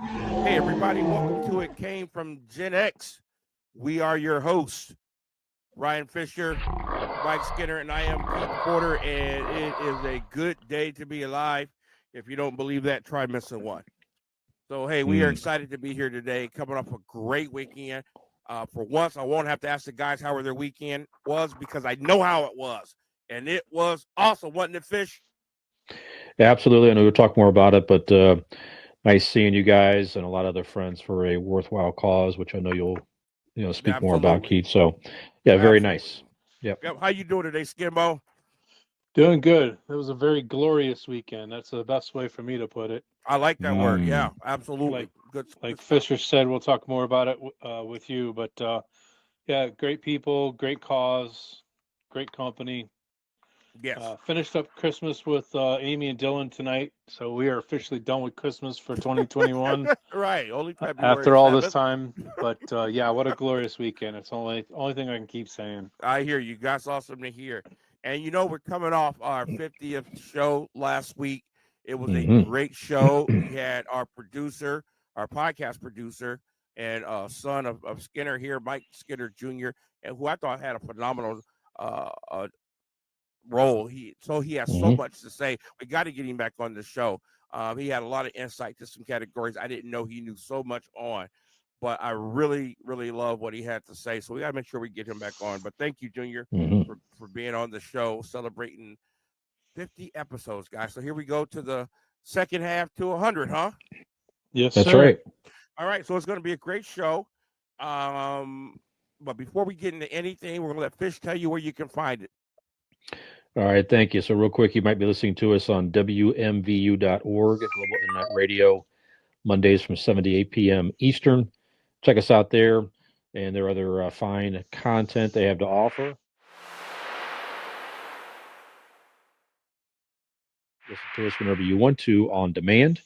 Hey, everybody, welcome to It Came From GenX. We are your hosts, Ryan Fisher, Mike Skinner, and I am Keith Porter, and it is a good day to be alive. If you don't believe that, try missing one. So, hey, we are Mm. excited to be here today, coming off a great weekend. For once, I won't have to ask the guys how their weekend was because I know how it was. And it was awesome, wasn't it, Fish? Yeah, absolutely. I know we'll talk more about it, but nice seeing you guys and a lot of other friends for a worthwhile cause, which I know you'll speak more about, Absolutely. Keith. So, yeah, very Absolutely. nice. Yep. Yep. How you doing today, Skimbo? Doing good. It was a very glorious weekend. That's the best way for me to put it. I like that word. Yeah, Mm. absolutely. Like Good like stuff. Fisher said, we'll talk more about it with you. But yeah, great people, great cause, great company. Yes. Finished up Christmas with Amy and Dylan tonight, so we are officially done with Christmas for 2021 Right. Only February after all this 7th. time. But yeah, what a glorious weekend! It's only thing I can keep saying. I hear you. That's awesome to hear. And we're coming off our 50th show last week. It was a Hmm. great show. We had our producer, our podcast producer, and son of Skinner here, Mike Skinner Jr., and who I thought had a phenomenal uh, role. He has so Hmm. much to say. We got to get him back on the show. He had a lot of insight to some categories I didn't know he knew so much on, but I really, really love what he had to say. So we got to make sure we get him back on. But thank you, Junior, Hmm. for being on the show, celebrating 50 episodes, guys. So here we go to the second half to 100, huh? Yes, That's sir. right. All right. So it's going to be a great show. Um, but before we get into anything, we're going to let Fish tell you where you can find it. All right. Thank you. So, real quick, you might be listening to us on WMVU.org, Global Internet Radio, Mondays from 7 to 8 p.m. Eastern. Check us out there and their other fine content they have to offer. Listen to us whenever you want to on demand.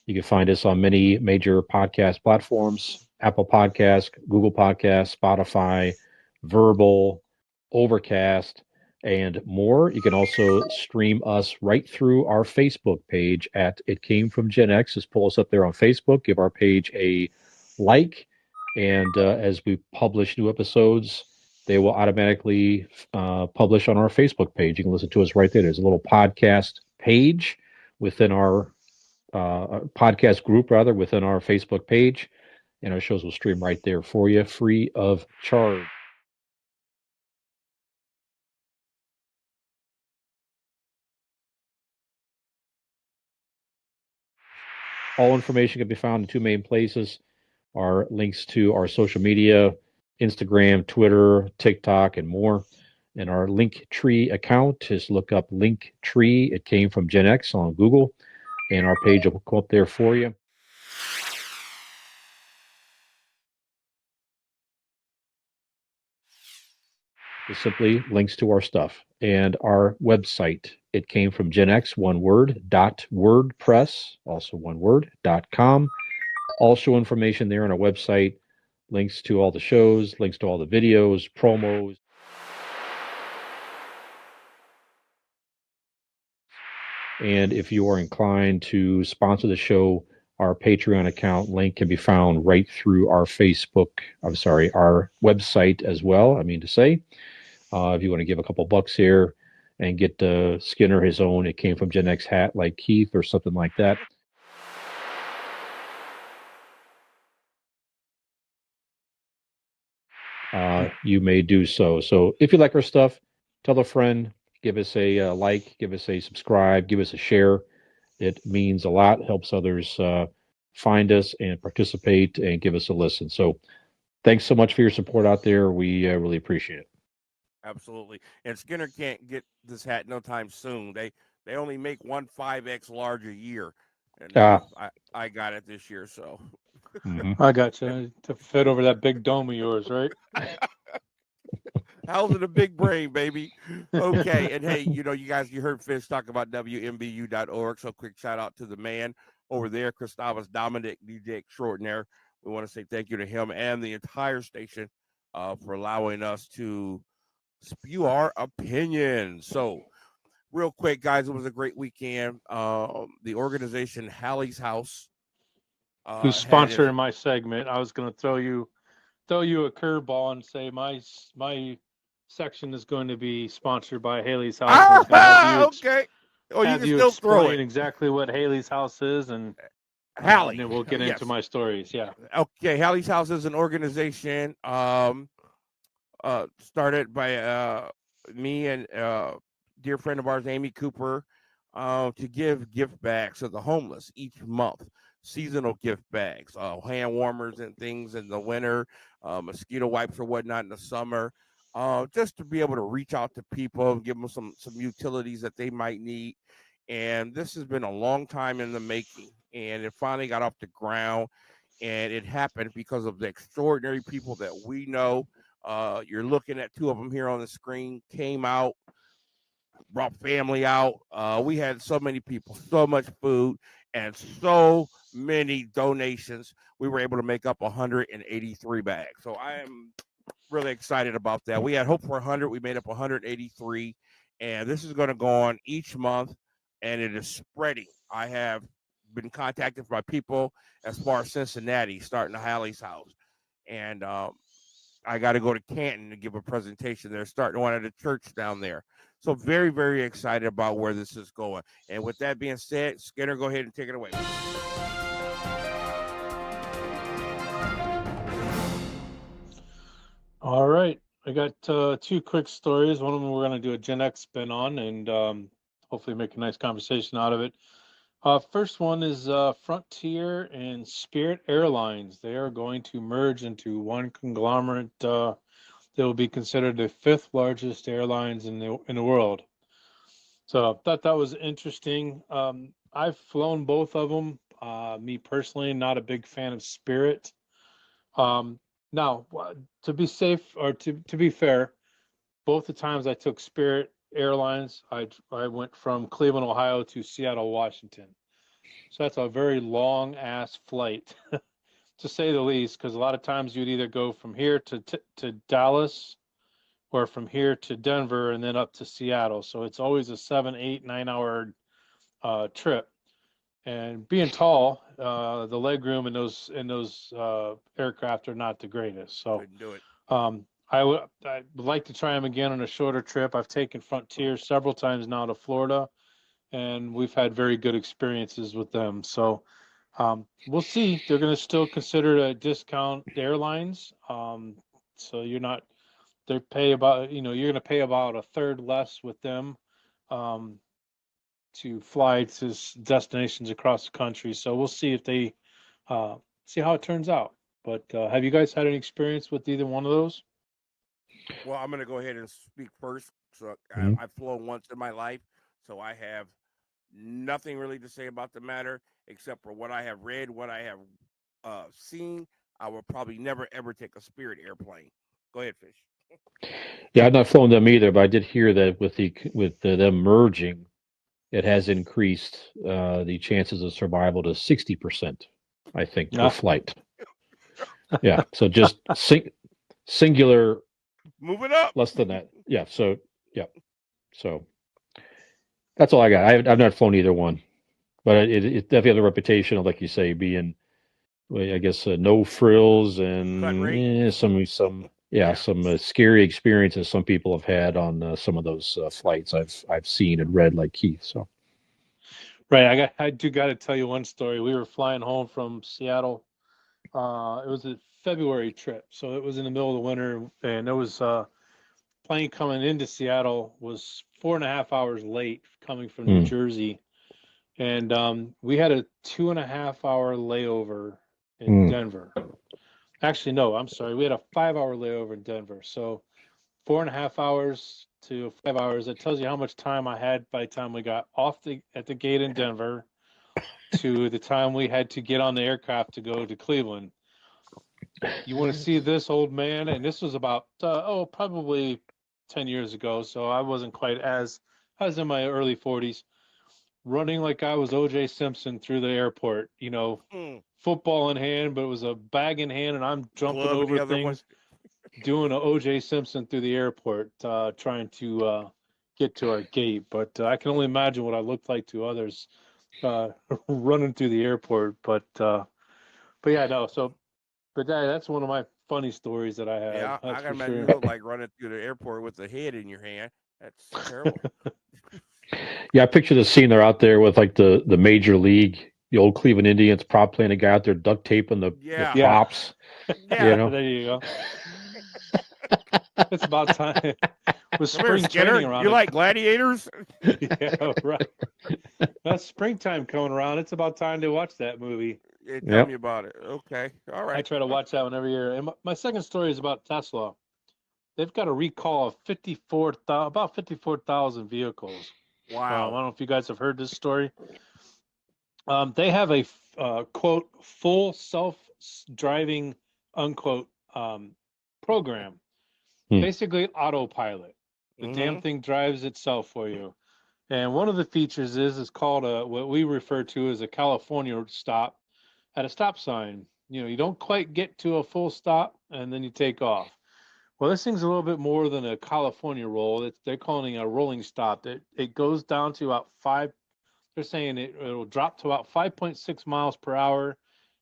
You can find us on many major podcast platforms: Apple Podcast, Google Podcast, Spotify, Verbal, Overcast, and more. You can also stream us right through our Facebook page at It Came From Gen X. Just pull us up there on Facebook, give our page a like, and as we publish new episodes, they will automatically publish on our Facebook page. You can listen to us right there. There's a little podcast page within our podcast group rather within our Facebook page, and our shows will stream right there for you, free of charge. All information can be found in two main places: our links to our social media, Instagram, Twitter, TikTok, and more. And our Linktree account is look up Linktree. It came from Gen X on Google, and our page will come up there for you. Just simply links to our stuff and our website. It came from Gen X, one word, dot WordPress, also one word, .com. Also information there on our website, links to all the shows, links to all the videos, promos. And if you are inclined to sponsor the show, our Patreon account link can be found right through our our website as well. I mean to say, if you want to give a couple bucks here and get Skinner his own, it came from Gen X hat like Keith or something like that. You may do so. So if you like our stuff, tell a friend, give us a like, give us a subscribe, give us a share. It means a lot, helps others find us and participate and give us a listen. So thanks so much for your support out there. We really appreciate it. Absolutely. And Skinner can't get this hat no time soon. They only make one 5X large a year. And Ah, I got it this year, so mm-hmm. I got you to fit over that big dome of yours, right? how's it a big brain, baby? Okay. And hey, you guys, you heard Fish talk about WMBU.org. So quick shout out to the man over there, Gustavus Dominic, DJ extraordinaire. We want to say thank you to him and the entire station for allowing us to spew our opinions. So, real quick, guys, it was a great weekend. The organization Hallie's House Who's had his. sponsoring my segment? I was going to throw you a curveball and say my section is going to be sponsored by Haley's House. I was going to Okay. Oh, you have can you still throw explain it. exactly what Haley's House is, and Hallie. then we'll get into Yes. my stories. Yeah. Okay. Hallie's House is an organization started by me and dear friend of ours, Amy Cooper, to give gift bags to the homeless each month. Seasonal gift bags, hand warmers and things in the winter, mosquito wipes or whatnot in the summer, just to be able to reach out to people and give them some utilities that they might need. And this has been a long time in the making, and it finally got off the ground. And it happened because of the extraordinary people that we know. You're looking at two of them here on the screen. Came out, brought family out. We had so many people, so much food, and so many donations. We were able to make up 183 bags. So I am really excited about that. We had hope for 100. We made up 183, and this is going to go on each month, and it is spreading. I have been contacted by people as far as Cincinnati, starting to Hallie's House, and I got to go to Canton to give a presentation. They're starting one at a church down there. So very, very excited about where this is going. And with that being said, Skinner, go ahead and take it away. All right. I got two quick stories. One of them we're going to do a Gen X spin on, and hopefully make a nice conversation out of it. First one is Frontier and Spirit Airlines. They are going to merge into one conglomerate. They will be considered the fifth largest airlines in the world. So I thought that was interesting. I've flown both of them. Me personally, not a big fan of Spirit. Now, to be safe, or to be fair, both the times I took Spirit Airlines, I went from Cleveland, Ohio to Seattle, Washington. So that's a very long ass flight, to say the least, because a lot of times you'd either go from here to Dallas, or from here to Denver and then up to Seattle. So it's always a 7, 8, 9 hour trip. And being tall, the leg room in those aircraft are not the greatest. So Couldn't do it. I'd like to try them again on a shorter trip. I've taken Frontier several times now to Florida, and we've had very good experiences with them. So we'll see. They're going to still consider a discount airlines. So they pay about, you're going to pay about a third less with them to fly to destinations across the country. So we'll see if they see how it turns out. But have you guys had any experience with either one of those? Well, I'm going to go ahead and speak first. So Mhm. I've flown once in my life, so I have nothing really to say about the matter except for what I have read, what I have seen. I will probably never ever take a Spirit airplane. Go ahead, Fish. Yeah, I've not flown them either, but I did hear that them merging, it has increased the chances of survival to 60%, I think, per No. flight. Yeah, so just singular, Moving up. less than that. Yeah, so yeah, so that's all I got. I've not flown either one, but it definitely has a reputation of, like you say, being, well, I guess, no frills Cut and rate. Yeah. some scary experiences some people have had on some of those flights I've seen and read, like Keith. So Right. I do got to tell you one story. We were flying home from Seattle. It was a February trip, so it was in the middle of the winter, and it was plane coming into Seattle was 4.5 hours late coming from New mm, Jersey, and we had a 2.5 hour layover in mm. Denver. Actually, no, I'm sorry, we had a 5 hour layover in Denver. So 4.5 hours to 5 hours. That tells you how much time I had by the time we got at the gate in Denver to the time we had to get on the aircraft to go to Cleveland. You want to see this old man? And this was about probably 10 years ago, so I wasn't quite as I was in my early 40s, running like I was OJ Simpson through the airport, football in hand, but it was a bag in hand, and I'm jumping Glove in the over other one. things, doing a OJ Simpson through the airport, trying to get to our gate. But I can only imagine what I looked like to others running through the airport. But But yeah, no. So, but that's one of my funny stories that I had. Yeah, I That's can for imagine you sure. look like running through the airport with a head in your hand. That's terrible. Yeah, I picture the scene. They're out there with like the major league, the old Cleveland Indians prop playing a guy out there duct taping the Yeah, Yeah, props. yeah. know, there you go. It's about time. With Come here, spring training Skinner. around You it. like gladiators? Yeah, right. That's springtime coming around. It's about time to watch that movie. Yeah, tell me yep. about it. Okay, all I right. try to watch that one every year. And my second story is about Tesla. They've got a recall of about 54,000 vehicles. I Wow. don't know if you guys have heard this story. They have a quote full self-driving unquote program, Hmm. basically autopilot. The damn Mm-hmm. thing drives itself for you. And one of the features is called what we refer to as a California stop at a stop sign. You don't quite get to a full stop and then you take off. Well, this thing's a little bit more than a California roll. They're calling it a rolling stop. It goes down to about five. They're saying it'll drop to about 5.6 miles per hour,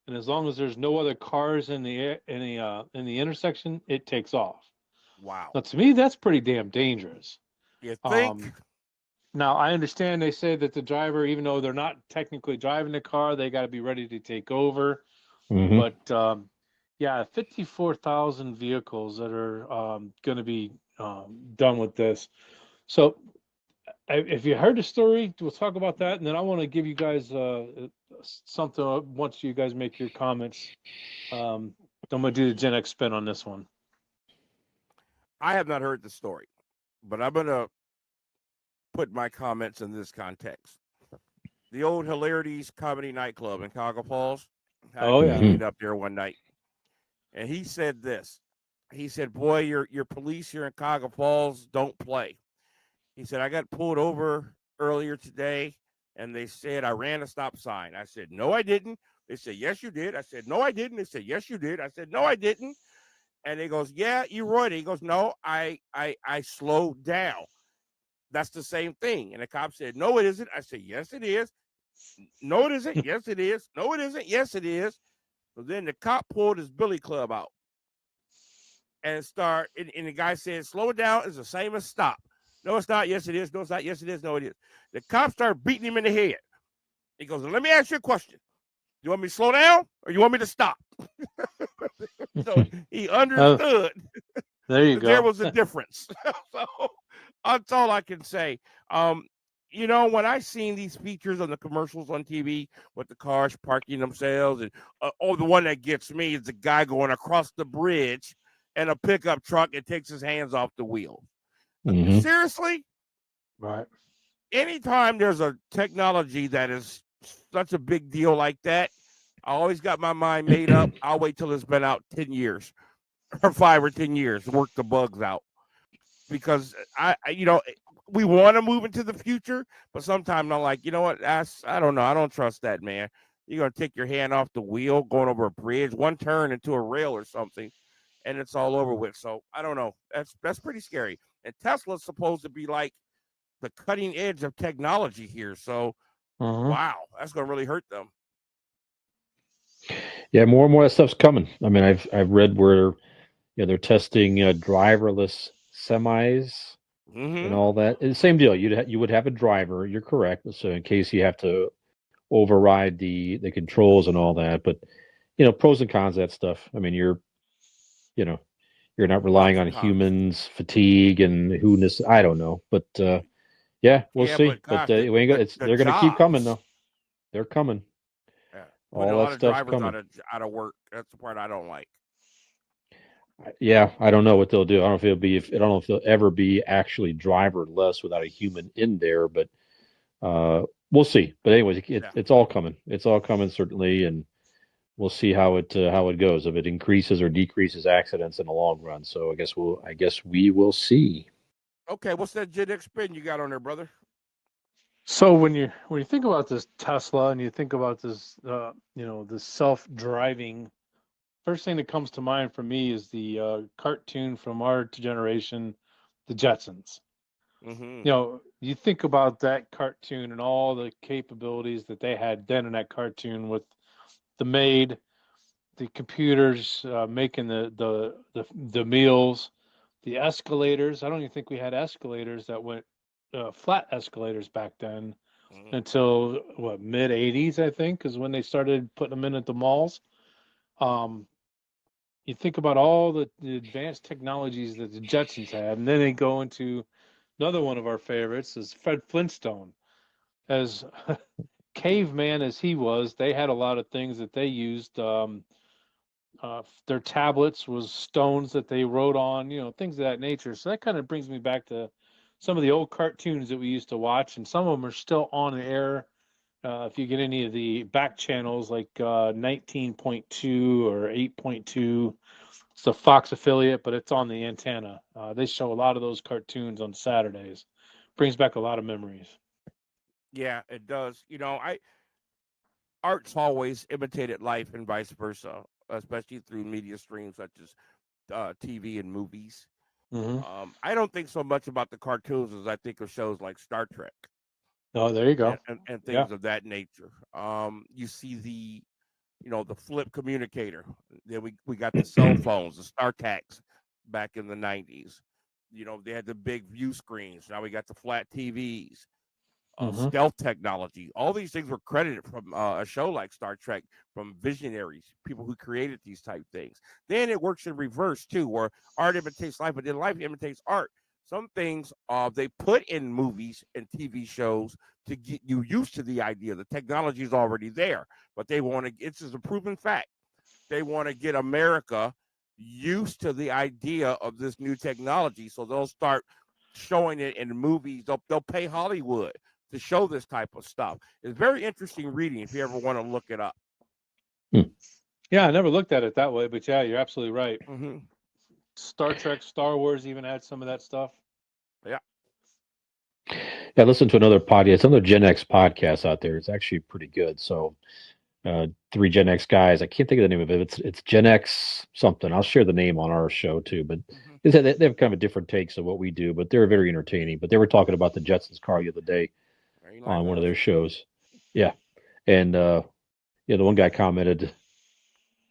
and as long as there's no other cars in the intersection, it takes off. Wow. Now, to me, that's pretty damn dangerous. You think? Um, Now, I understand they say that the driver, even though they're not technically driving the car, they got to be ready to take over. Hmm. But yeah, 54,000 vehicles that are going to be done with this. So, if you heard the story, we'll talk about that, and then I want to give you guys something once you guys make your comments. I'm going to do the Gen X spin on this one. I have not heard the story, but I'm gonna put my comments in this context. The old Hilarities Comedy Nightclub in Cuyahoga Falls. Had a Oh yeah, Hmm. comedian up there one night, and he said this. He said, "Boy, your police here in Cuyahoga Falls don't play." He said, "I got pulled over earlier today, and they said I ran a stop sign." I said, "No, I didn't." They said, "Yes, you did." I said, "No, I didn't." They said, "Yes, you did." I said, "No, I didn't." And he goes, "Yeah, you're right." He goes, "No, I slowed down." That's the same thing. And the cop said, "No, it isn't." I said, "Yes, it is." "No, it isn't." "Yes, it is." "No, it isn't." "Yes, it is." So then the cop pulled his billy club out and and the guy said, "Slow it down is the same as stop." "No, it's not." "Yes, it is." "No, it's not." "Yes, it is." "No, it is." The cop started beating him in the head. He goes, "Let me ask you a question. You want me to slow down or you want me to stop?" So he Oh, understood there you that there go. was a difference. So that's all I can say. Um, when I seen these features on the commercials on TV with the cars parking themselves, and the one that gets me is the guy going across the bridge in a pickup truck and takes his hands off the wheel. Hmm. Seriously, Right. anytime there's a technology that is such a big deal like that, I always got my mind made up. I'll wait till it's been out 10 years or 5 or 10 years to work the bugs out. Because we want to move into the future, but sometimes I'm like, you know what? I don't know. I don't trust that, man. You're gonna take your hand off the wheel, going over a bridge, one turn into a rail or something, and it's all over with. So I don't know. That's pretty scary. And Tesla's supposed to be like the cutting edge of technology here. So Mm-hmm. wow, that's gonna really hurt them. Yeah, more and more of that stuff's coming. I mean, I've read where they're testing driverless semis and Mm-hmm. all that. And same deal. You would have a driver. You're correct. So in case you have to override the controls and all that, but pros and cons of that stuff. I mean, you know you're not relying Lots of on cons. humans, fatigue, and who-ness. I don't know, but yeah, we'll Yeah, see. but But gosh, the we ain't the, it's the they're gonna keep coming jobs. though. They're coming. Putting a All that lot of stuff's drivers coming. out of work. That's the part I don't like. Yeah, I don't know what they'll do. I don't know if it'll be. I don't know if they'll ever be actually driverless without a human in there, but we'll see. But anyways, Yeah. it's all coming. It's all coming certainly, and we'll see how it goes. If it increases or decreases accidents in the long run. So I guess we will see. Okay, what's that Gen X spin you got on there, brother? So when you think about this Tesla and you think about this, this self-driving, first thing that comes to mind for me is the cartoon from our generation, the Jetsons. Mm-hmm. You think about that cartoon and all the capabilities that they had then in that cartoon with the maid, the computers making the meals, the escalators. I don't even think we had escalators that went flat escalators back then Mhm. until what, mid '80s, I think, is when they started putting them in at the malls. Um, you think about all the advanced technologies that the Jetsons had, and then they go into another one of our favorites is Fred Flintstone. As caveman as he was, they had a lot of things that they used. Their tablets was stones that they wrote on, things of that nature. So that kind of brings me back to some of the old cartoons that we used to watch, and some of them are still on the air. If you get any of the back channels like 19.2 or 8.2, it's the Fox affiliate, but it's on the antenna. They show a lot of those cartoons on Saturdays. Brings back a lot of memories. Yeah, it does. Art's always imitated life and vice versa, especially through media streams such as TV and movies. Hmm. I don't think so much about the cartoons as I think of shows like Star Trek Oh, there you and, go. and, and Yeah. things of that nature. You see the flip communicator. Then we got the cell phones, the StarTACs back in the 90s. They had the big view screens. Now we got the flat TVs. Hmm. Stealth technology. All these things were credited from a show like Star Trek, from visionaries, people who created these type things. Then it works in reverse too, where art imitates life, but then life imitates art. Some things they put in movies and TV shows to get you used to the idea. The technology is already there, but they want to. It's just a proven fact. They want to get America used to the idea of this new technology, so they'll start showing it in movies. They'll pay Hollywood to show this type of stuff. It's very interesting reading if you ever want to look it up. Hmm. Yeah, I never looked at it that way, but yeah, you're absolutely right. Mm-hmm. Star Trek, Star Wars even had some of that stuff. Yeah. Yeah, listen to another podcast, another Gen X podcast out there. It's actually pretty good. So, three Gen X guys. I can't think of the name of it. It's Gen X something. I'll share the name on our show too. But Mm-hmm. they have kind of different takes of what we do, but they're very entertaining. But they were talking about the Jetsons car the other day Ain't like on one of us. their shows. Yeah, and yeah, the one guy commented,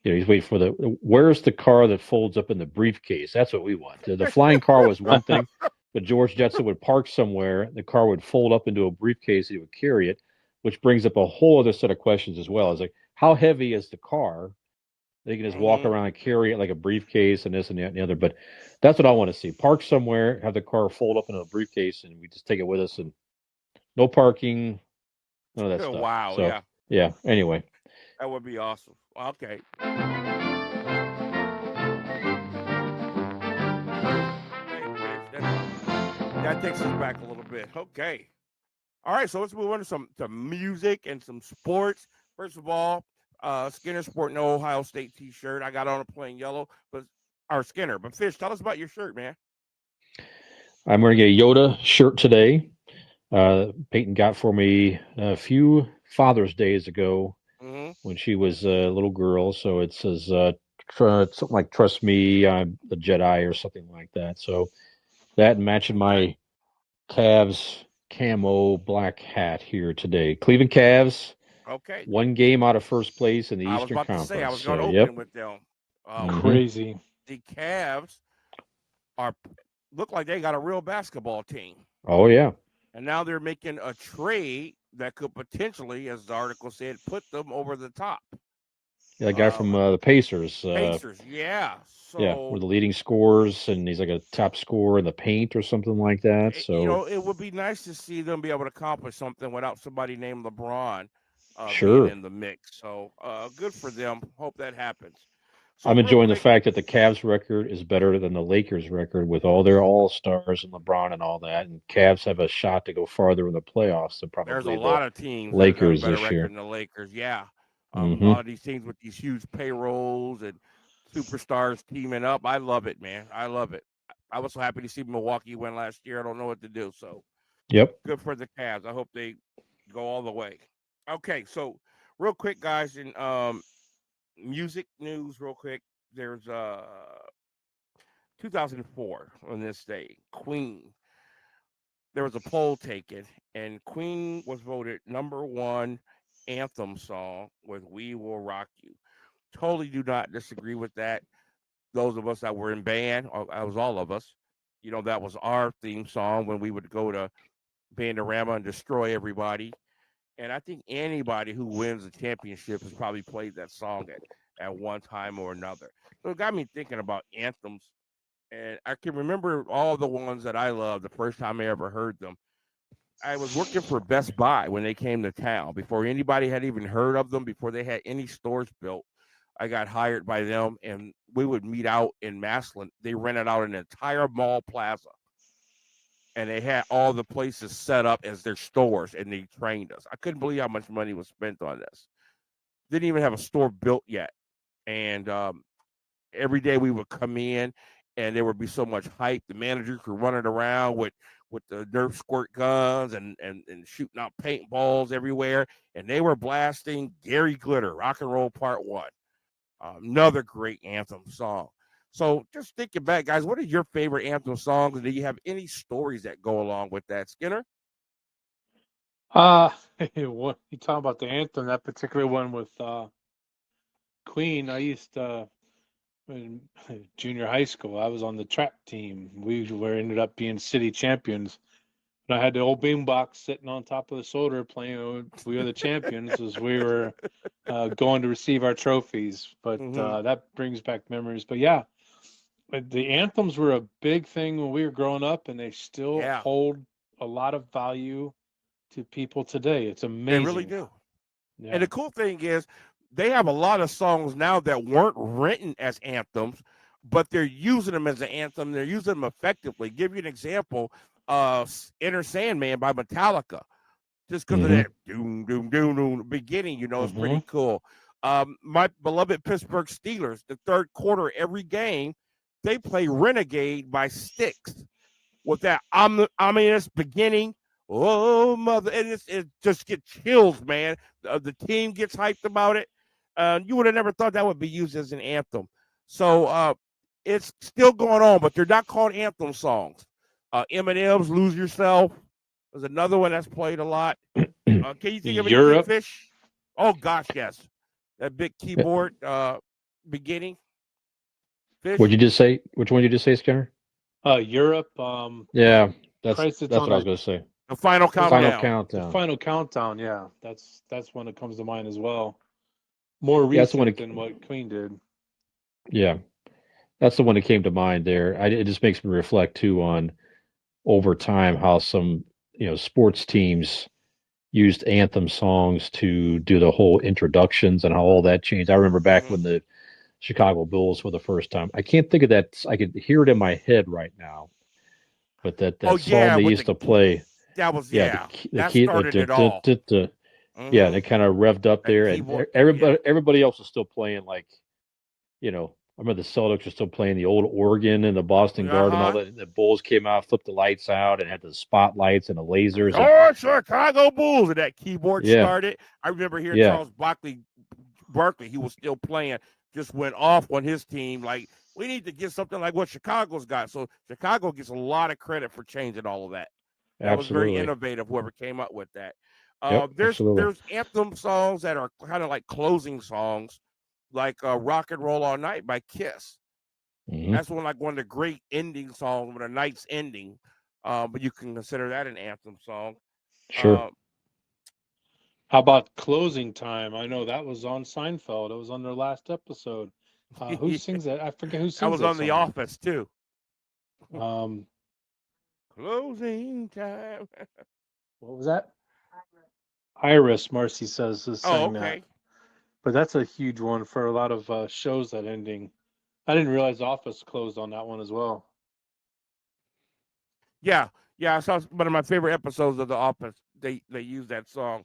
he's waiting for where's the car that folds up in the briefcase? That's what we want. The flying car was one thing, but George Jetson would park somewhere, the car would fold up into a briefcase, he would carry it, which brings up a whole other set of questions as well. It's like, how heavy is the car? They can just walk Mm-hmm. around and carry it like a briefcase and this and that and the other. But that's what I want to see. Park somewhere, have the car fold up into a briefcase, and we just take it with us, and no parking, none of that stuff. Wow. So Yeah, yeah. Anyway, that would be awesome. Okay. Hey, Fish, that takes us back a little bit. Okay. All right, so let's move on to some music and some sports. First of all, Skinner sporting the Ohio State T-shirt. I got on a plain yellow, but our Skinner. But Fish, tell us about your shirt, man. I'm wearing a Yoda shirt today. Peyton got for me a few Father's Days ago Mm-hmm. when she was a little girl. So it says something like "Trust me, I'm the Jedi" or something like that. So that matching Okay. my Cavs camo black hat here today. Cleveland Cavs, Okay. one game out of first place in the I was Eastern about to say I Conference. was going So to yep. open with them. Hmm. Crazy. The Cavs are look like they got a real basketball team, Oh yeah. and now they're making a trade that could potentially, as the article said, put them over the top. Yeah, that guy Uh, from the Pacers. Pacers, yeah. Yeah, we're So the leading scorers, and he's like a top scorer in the paint or something like that. So it would be nice to see them be able to accomplish something without somebody named LeBron being sure, in the mix. So good for them. Hope that happens. So I'm real enjoying the quick, fact that the Cavs record is better than the Lakers record with all their All Stars and LeBron and all that. And Cavs have a shot to go farther in the playoffs than there's a probably the lot of teams that got a Lakers better this record year. than the Lakers. Yeah, a Hmm. lot of these teams with these huge payrolls and superstars teaming up. I love it, man. I love it. I was so happy to see Milwaukee win last year. I don't know what to do. So Yep. good for the Cavs. I hope they go all the way. Okay, so real quick, guys, in music news, real quick. There's 2004 on this day, Queen. There was a poll taken, and Queen was voted number one anthem song with "We Will Rock You." totally do not disagree with that. Those of us that were in band, I was all of us, that was our theme song when we would go to Bandorama and destroy everybody. And I think anybody who wins a championship has probably played that song at one time or another. So it got me thinking about anthems. And I can remember all the ones that I loved the first time I ever heard them. I was working for Best Buy when they came to town. Before anybody had even heard of them, before they had any stores built, I got hired by them, and we would meet out in Maslin. They rented out an entire mall plaza, and they had all the places set up as their stores, and they trained us. I couldn't believe how much money was spent on this. Didn't even have a store built yet, and every day we would come in, and there would be so much hype. The managers were running around with the Nerf squirt guns and shooting out paintballs everywhere, and they were blasting Gary Glitter, Rock and Roll Part 1. Another great anthem song. So just thinking back, guys, what are your favorite anthem songs? And do you have any stories that go along with that, Skinner? What you talking about the anthem? That particular one with Queen. I used to in junior high school. I was on the track team. We ended up being city champions. And I had the old boombox sitting on top of the shoulder playing "We Are the Champions" as we were going to receive our trophies. But that brings back memories. But yeah, the anthems were a big thing when we were growing up, and they still hold a lot of value to people today. It's amazing. They really do. Yeah. And the cool thing is they have a lot of songs now that weren't written as anthems, but they're using them as an anthem. They're using them effectively. Give you an example. Enter Sandman by Metallica, just because of that doom doom doom doom beginning, is pretty cool. My beloved Pittsburgh Steelers, the third quarter every game, they play Renegade by Styx with that ominous beginning. Oh mother, and it just gets chills, man. The team gets hyped about it. You would have never thought that would be used as an anthem. So it's still going on, but they're not called anthem songs. Eminem's "Lose Yourself" is another one that's played a lot. Can you think of anything, Fish? Oh gosh, yes, that big keyboard beginning. Fish? What'd you just say? Which one did you just say, Skinner? Europe. Yeah, that's what I was going to say. The final countdown. The final countdown. Yeah, that's one that comes to mind as well. More recent than what Queen did. Yeah, that's the one that came to mind there. It just makes me reflect too on over time how some sports teams used anthem songs to do the whole introductions and how all that changed. I remember back when the Chicago Bulls for the first time. I can't think of that. I could hear it in my head right now. But that song they used to play. That was that started it all. Yeah, they kind of revved up there, and everybody else was still playing like, I remember the Celtics were still playing the old organ and the Boston Garden and all that. The Bulls came out, flipped the lights out, and had the spotlights and the lasers. Chicago Bulls, and that keyboard started. I remember hearing Charles Barkley, he was still playing, just went off on his team. Like, we need to get something like what Chicago's got. So Chicago gets a lot of credit for changing all of that. That was very innovative, whoever came up with that. There's anthem songs that are kind of like closing songs, like "Rock and Roll All Night" by Kiss. That's one of the great ending songs when a night's ending. But you can consider that an anthem song. Sure. How about "Closing Time"? I know that was on Seinfeld. It was on their last episode. Who sings that? I forget who sings that. That was on song. The Office too. Closing time. What was that? Iris, Marcy says, is saying that. But that's a huge one for a lot of shows, that ending. I didn't realize Office closed on that one as well. Yeah. I saw one of my favorite episodes of The Office. They used that song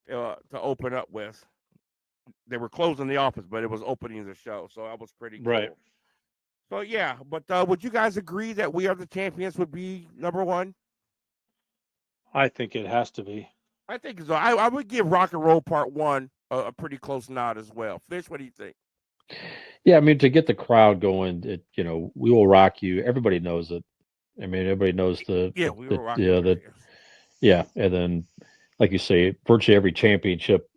to open up with. They were closing the office, but it was opening the show, so that was pretty cool. Right. So yeah, but would you guys agree that "We Are the Champions" would be number one? I think it has to be. I think so. I would give "Rock and Roll Part 1" a pretty close nod as well. Fish, what do you think? Yeah, I mean, to get the crowd going, "We Will Rock You." Everybody knows it. I mean, everybody knows "We Will Rock You." Yeah, and then, like you say, virtually every championship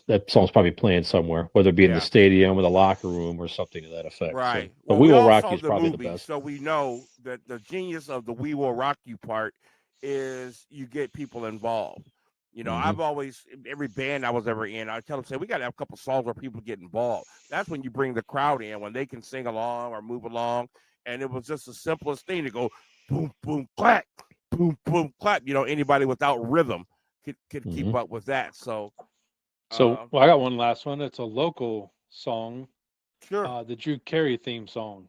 that song's probably playing somewhere, whether it be in the Yeah. stadium or the locker room or something to that effect. So, Right. but Well, We we Will all Rock saw You is the probably the movie, best. so we know that the genius of the "We Will Rock You" part is you get people involved. Mhm. I've always every band I was ever in, I tell them, say we got to have a couple songs where people get involved. That's when you bring the crowd in when they can sing along or move along, and it was just the simplest thing to go boom boom clap, boom boom clap. Anybody without rhythm could keep Mhm. up with that. So, So well, I got one last one. It's a local song, sure. the Drew Carey theme song.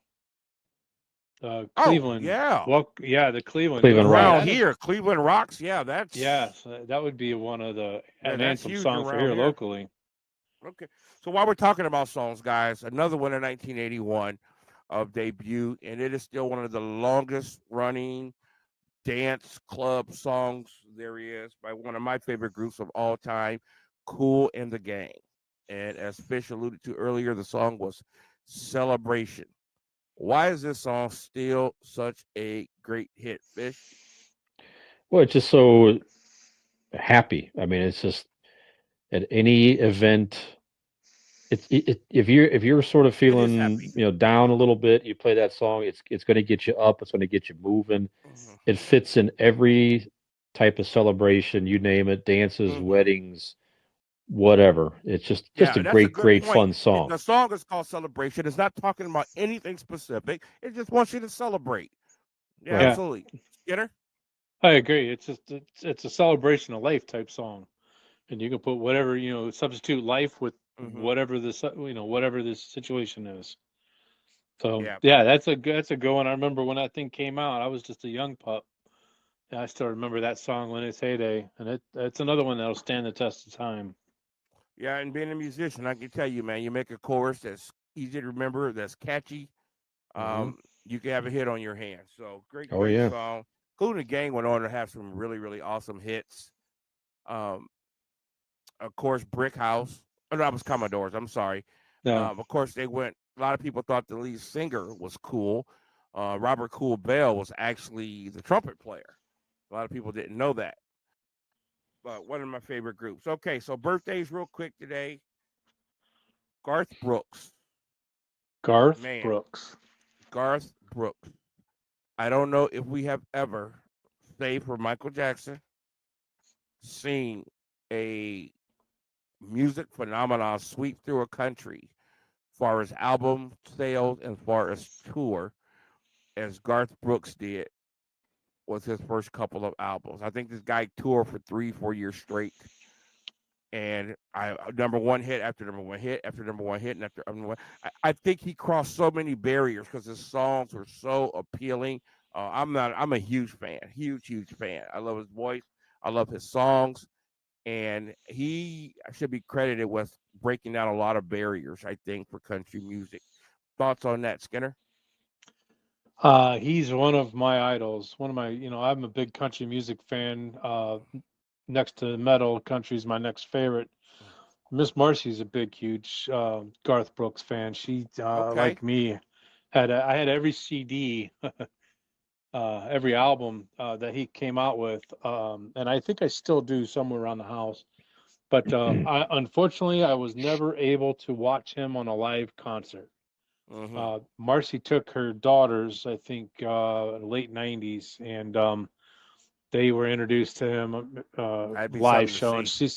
Oh Cleveland. yeah. Well, yeah, the Cleveland. Cleveland Yeah, Around Rocks. that is. here, Cleveland rocks. Yeah, Yeah, so that would be one of yeah, an that's anthem huge song for around here here. locally. Okay. So while we're talking about songs, guys, another one in 1981 of debut, and it is still one of the longest running dance club songs there is by one of my favorite groups of all time, Kool and the Gang. And as Fish alluded to earlier, the song was Celebration. Why is this song still such a great hit, Fish? Well, it's just so happy. I mean, it's just at any event. If you're sort of It is feeling happy. down a little bit, you play that song. It's going to get you up. It's going to get you moving. Mm-hmm. It fits in every type of celebration, you name it, dances, Mm-hmm. weddings, whatever. It's just a Yeah, that's a good great point. fun song. The song is called Celebration. It's not talking about anything specific. It just wants you to celebrate. Yeah, Right. Yeah, absolutely. Skinner? I agree. It's a celebration of life type song, and you can put whatever substitute life with Mm-hmm. whatever this situation is. So Yeah. yeah, that's a good one. I remember when that thing came out, I was just a young pup. And I still remember that song in its heyday, and it's another one that'll stand the test of time. Yeah, and being a musician, I can tell you, man, you make a chorus that's easy to remember, that's catchy. Hmm. You can have a hit on your hands. So great, Oh great yeah. song. Kool and the Gang went on to have some really, really awesome hits. Um, of course, Brick House. Oh, no, that was Commodores. I'm sorry. Yeah. Of course, they went. A lot of people thought the lead singer was cool. Robert Cool Bell was actually the trumpet player. A lot of people didn't know that. But one of my favorite groups. Okay, so birthdays real quick today. Garth Brooks. Garth Man, Brooks. Garth Brooks. I don't know if we have ever, save for Michael Jackson, seen a music phenomenon sweep through a country far as album sales and far as tour as Garth Brooks did with his first couple of albums. I think this guy toured for 3, 4 years straight. And I number one hit after number one hit after number one hit and after number one. I think he crossed so many barriers because his songs were so appealing. I'm a huge fan, huge fan. I love his voice. I love his songs, and he should be credited with breaking down a lot of barriers. I think for country music. Thoughts on that, Skinner? He's one of my idols. One of my, I'm a big country music fan. Next to metal, country's my next favorite. Miss Marcy's a big, huge Garth Brooks fan. She, Okay. like me, I had every CD, every album that he came out with, and I think I still do somewhere around the house. But unfortunately, I was never able to watch him on a live concert. Mm-hmm. Marcy took her daughters, I think, late '90s, and they were introduced to him That'd be live something to show, and see.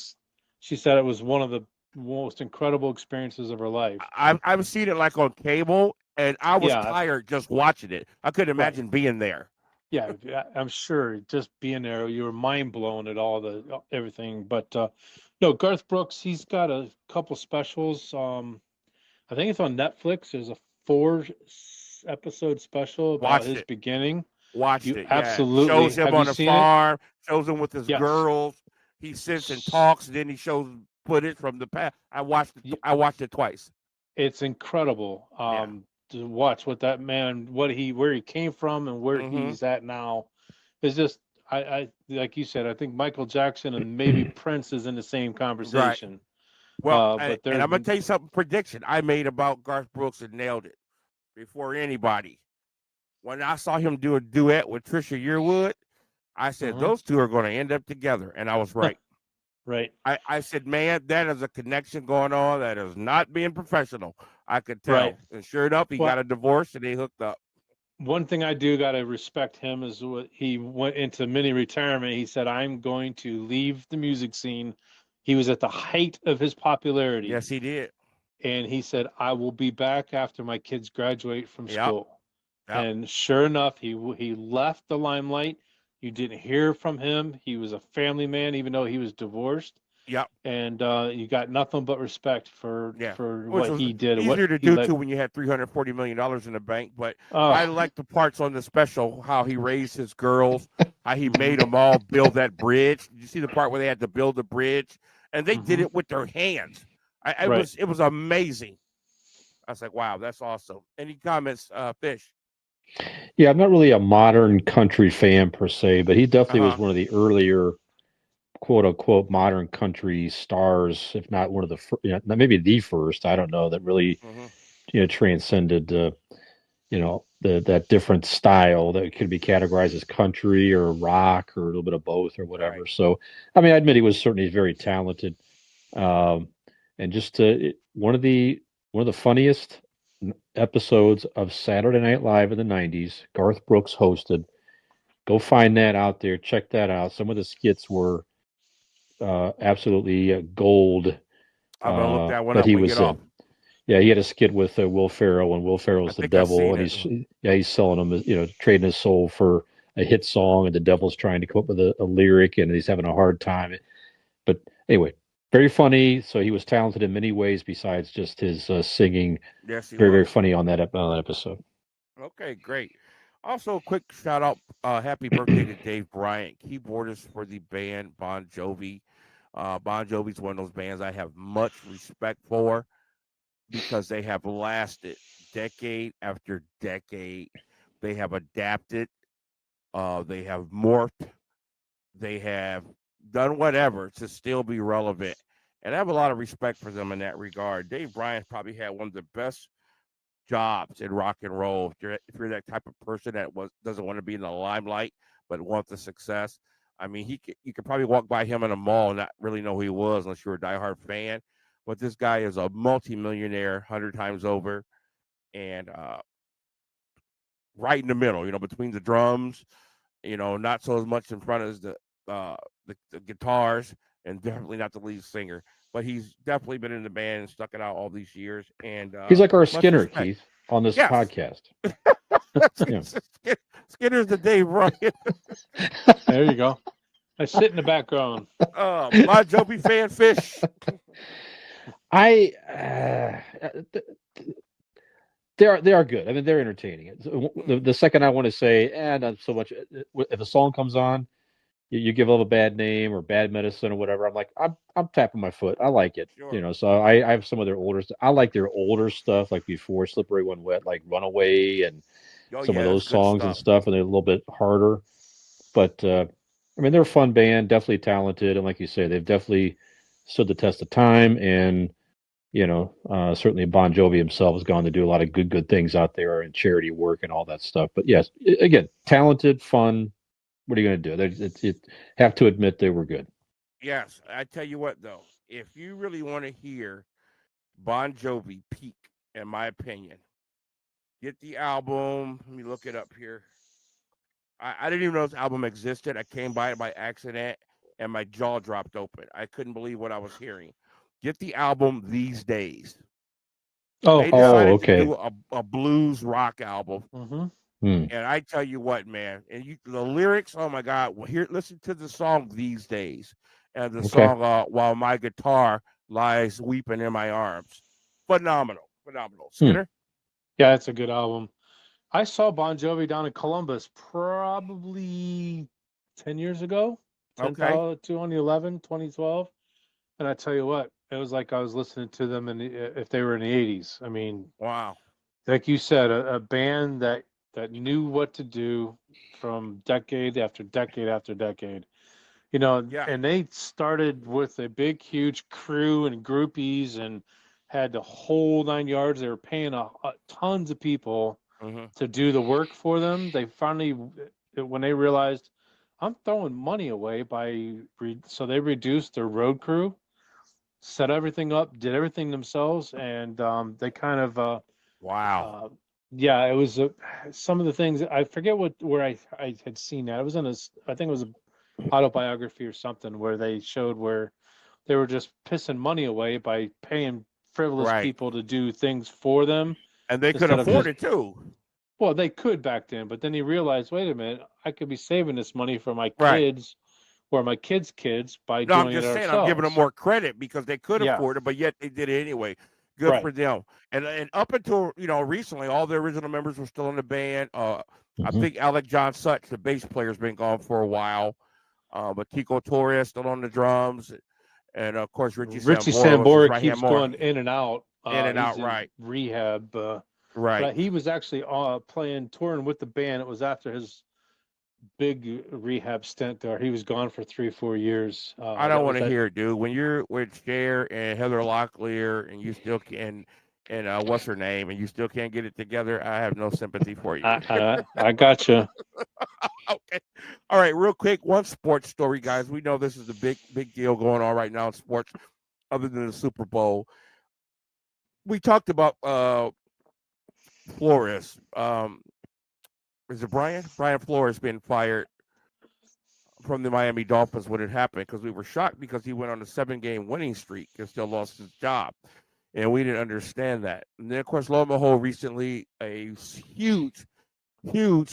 she said it was one of the most incredible experiences of her life. I've seen it like on cable, and I was Yeah, tired just watching it. I couldn't right. imagine being there. Yeah, I'm sure just being there, you were mind blown at all the everything. But no, Garth Brooks, he's got a couple specials. I think it's on Netflix. There's a episode special about Watched his it. beginning. Watched You it. Yeah, absolutely shows him have you on the seen it? farm. Shows him with his Yes. girls. He sits and talks. And then he shows footage from the past. I watched it. Y- I watched it twice. It's incredible Yeah. to watch what that man, where he came from and where Mm-hmm. he's at now. It's just, I like you said, I think Michael Jackson and maybe Prince is in the same Right. conversation. Well, and But they're I'm gonna tell you something. Prediction I made about Garth Brooks and nailed it before anybody. When I saw him do a duet with Trisha Yearwood, I said Mhm. those two are going to end up together, and I was right. Right. I said, man, that is a connection going on that is not being professional. I could tell. Right. And sure enough, he Well, got a divorce and they hooked up. one thing I do got to respect him is what he went into mini retirement. He said, I'm going to leave the music scene. He was at the height of his popularity. Yes, he did. And he said, I will be back after my kids graduate from Yep. school. Yep. And sure enough, he left the limelight. You didn't hear from him. He was a family man, even though he was divorced. Yep. And you got nothing but respect for Which what was he did. easier What to he do let. too when you had $340 million in the bank. But I Oh, like the parts on the special, how he raised his girls, how he made them all build that bridge. Did you see the part where they had to build the bridge? And they did it with their hands. Right. It was amazing. I was like, wow, that's awesome. Any comments, Fish? Yeah, I'm not really a modern country fan per se, but he definitely was Uh-huh. one of the earlier quote unquote modern country stars, if not one of the maybe the first. I don't know that really Mm-hmm. transcended that different style that could be categorized as country or rock or a little bit of both or whatever. Right. So, I mean, I admit he was certainly very talented, um, and just one of the funniest episodes of Saturday Night Live in the '90s. Garth Brooks hosted. Go find that out there. Check that out. Some of the skits were absolutely gold I'm gonna look that one that up he when we was get off. in. Yeah, he had a skit with Will Ferrell, and Will I Ferrell's the think I've devil, seen and it. he's selling him, trading his soul for a hit song, and the devil's trying to come up with a lyric, and he's having a hard time. But anyway, very funny. So he was talented in many ways besides just his singing. Yes, he Very, very was. funny on that episode. Okay, great. Also, a quick shout out, happy birthday to Dave Bryant, keyboardist for the band Bon Jovi. Bon Jovi's one of those bands I have much respect for because they have lasted decade after decade. They have adapted, they have morphed, they have done whatever to still be relevant. And I have a lot of respect for them in that regard. Dave Bryant probably had one of the best jobs in rock and roll. If you're that type of person that doesn't want to be in the limelight but wants the success, I mean, you could probably walk by him in a mall and not really know who he was unless you're a diehard fan. But this guy is a multimillionaire, 100 times over, and right in the middle. Between the drums. Not so as much in front as the guitars, and definitely not the lead singer. But he's definitely been in the band and stuck it out all these years. And He's like our much Skinner, respect. Keith, on this Yes. podcast. Yeah. Skinner's the Dave Bryant. there you go. I sit in the background. Bon Jovi fan Fish. I they are good. I mean, they're entertaining. The second I want to say, not so much. If a song comes on, you give them a bad name or bad medicine or whatever. I'm like, I'm tapping my foot. I like it. Sure. So I have some of their older. I like their older stuff, like before Slippery When Wet, like Runaway and Oh some of yeah, that's those good songs and stuff. stuff, and they're a little bit harder. But I mean, they're a fun band, definitely talented, and like you say, they've definitely stood the test of time. And certainly Bon Jovi himself has gone to do a lot of good things out there and charity work and all that stuff. But yes, again, talented, fun. What are you going to do? Have to admit they were good. Yes, I tell you what though, if you really want to hear Bon Jovi peak, in my opinion, get the album. Let me look it up here. I didn't even know this album existed. I came by it by accident, and my jaw dropped open. I couldn't believe what I was hearing. Get the album These Days. They decided to Okay. do a blues rock album. Mm-hmm. And I tell you what, man, and the lyrics, oh my God, well, listen to the song These Days, and the Okay. song While My Guitar Lies Weeping in My Arms. Phenomenal. Skinner? Yeah, it's a good album. I saw Bon Jovi down in Columbus probably 10 years ago, Okay. 2011, 2012. And I tell you what, it was like I was listening to them if they were in the 80s. I mean, Wow. like you said, a band that knew what to do from decade after decade after decade. Yeah. And they started with a big, huge crew and groupies and had the whole 9 yards. They were paying tons of people Mm-hmm. to do the work for them. They finally, when they realized, I'm throwing money away so they reduced their road crew, set everything up, did everything themselves, and they kind of Wow. yeah, it was some of the things I forget where I had seen that. It was I think it was an autobiography or something where they showed where they were just pissing money away by paying frivolous Right. people to do things for them And they could instead of afford just, it too. well, they could back then, but then he realized, wait a minute, I could be saving this money for my Right. kids or my kids' kids by No, I'm doing it just saying I'm giving them ourselves. more credit because they could Yeah, afford it, but yet they did it anyway. Good right. for them. And up until recently, all the original members were still in the band. I Mhm. think Alec John Such, the bass player, has been gone for a while. But Tico Torres still on the drums, and of course Richie Richie Sambora was his Sambora right hand keeps more going in and out. in and He's out. in Right. rehab, Right. but he was actually touring with the band. It was after his big rehab stint there. He was gone for 3 or 4 years. I don't That want was to that. hear it, dude. When you're with Cher and Heather Locklear and you still can, and what's her name, and you still can't get it together, I have no sympathy for you. I gotcha. Okay. All right, real quick, one sports story, guys. We know this is the big deal going on right now in sports, other than the Super Bowl. We talked about Flores. Is it Brian? Brian Flores being fired from the Miami Dolphins when it happened because we were shocked because he went on a 7-game winning streak and still lost his job. And we didn't understand that. And then, of course, lo and behold, recently a huge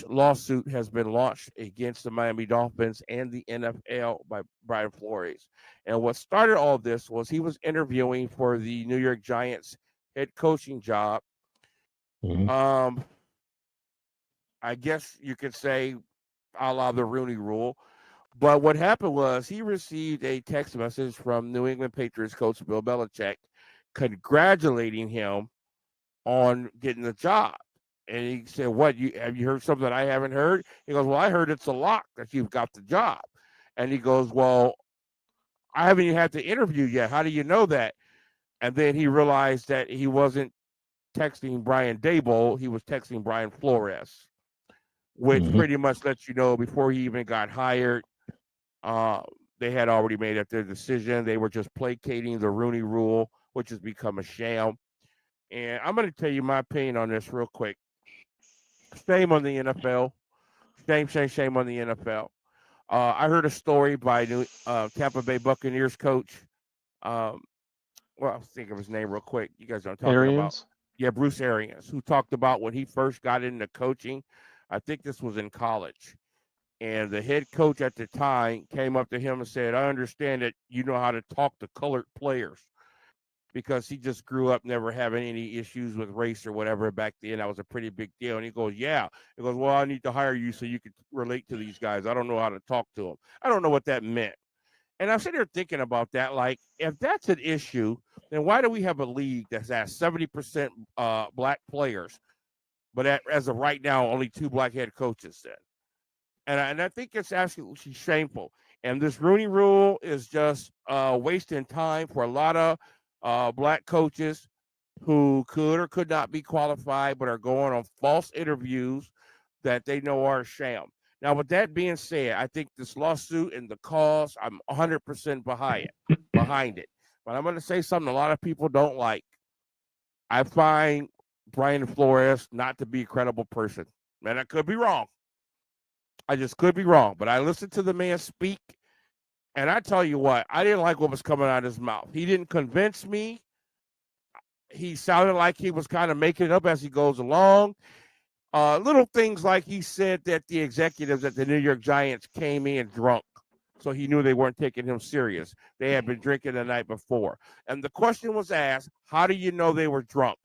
lawsuit has been launched against the Miami Dolphins and the NFL by Brian Flores. And what started all this was he was interviewing for the New York Giants head coaching job. Mhm. I guess you could say a la the Rooney Rule. But what happened was he received a text message from New England Patriots coach Bill Belichick congratulating him on getting the job. And he said, "What? Have you heard something I haven't heard?" He goes, "Well, I heard it's a lock that you've got the job." And he goes, "Well, I haven't even had the interview yet. How do you know that?" And then he realized that he wasn't texting Brian Daboll; he was texting Brian Flores, which Mhm. pretty much lets you know before he even got hired, uh, they had already made up their decision. They were just placating the Rooney Rule, which has become a sham. And I'm going to tell you my opinion on this real quick. Shame on the NFL. Shame on the NFL. I heard a story by Tampa Bay Buccaneers coach. Um, well, I'll think of his name real quick. You guys know what I'm talking about. Arians. Yeah, Bruce Arians, who talked about when he first got into coaching. I think this was in college. And the head coach at the time came up to him and said, "I understand that you know how to talk to colored players," because he just grew up never having any issues with race or whatever back then. That was a pretty big deal. And he goes, "Yeah." He goes, "Well, I need to hire you so you can relate to these guys. I don't know how to talk to them." I don't know what that meant. And I'm sitting there thinking about that. Like, if that's an issue, then why do we have a league that's at 70% black players, but as of right now, only 2 black head coaches then? And I think it's absolutely shameful. And this Rooney Rule is just wasting time for a lot of black coaches who could or could not be qualified, but are going on false interviews that they know are a sham. Now, with that being said, I think this lawsuit and the cause, I'm 100% behind it. But I'm going to say something a lot of people don't like. I find Brian Flores not to be a credible person. Man, I could be wrong. I just could be wrong, but I listened to the man speak, and I tell you what, I didn't like what was coming out of his mouth. He didn't convince me. He sounded like he was kind of making it up as he goes along. Little things like he said that the executives at the New York Giants came in drunk, so he knew they weren't taking him serious. They had been drinking the night before. And the question was asked, how do you know they were drunk?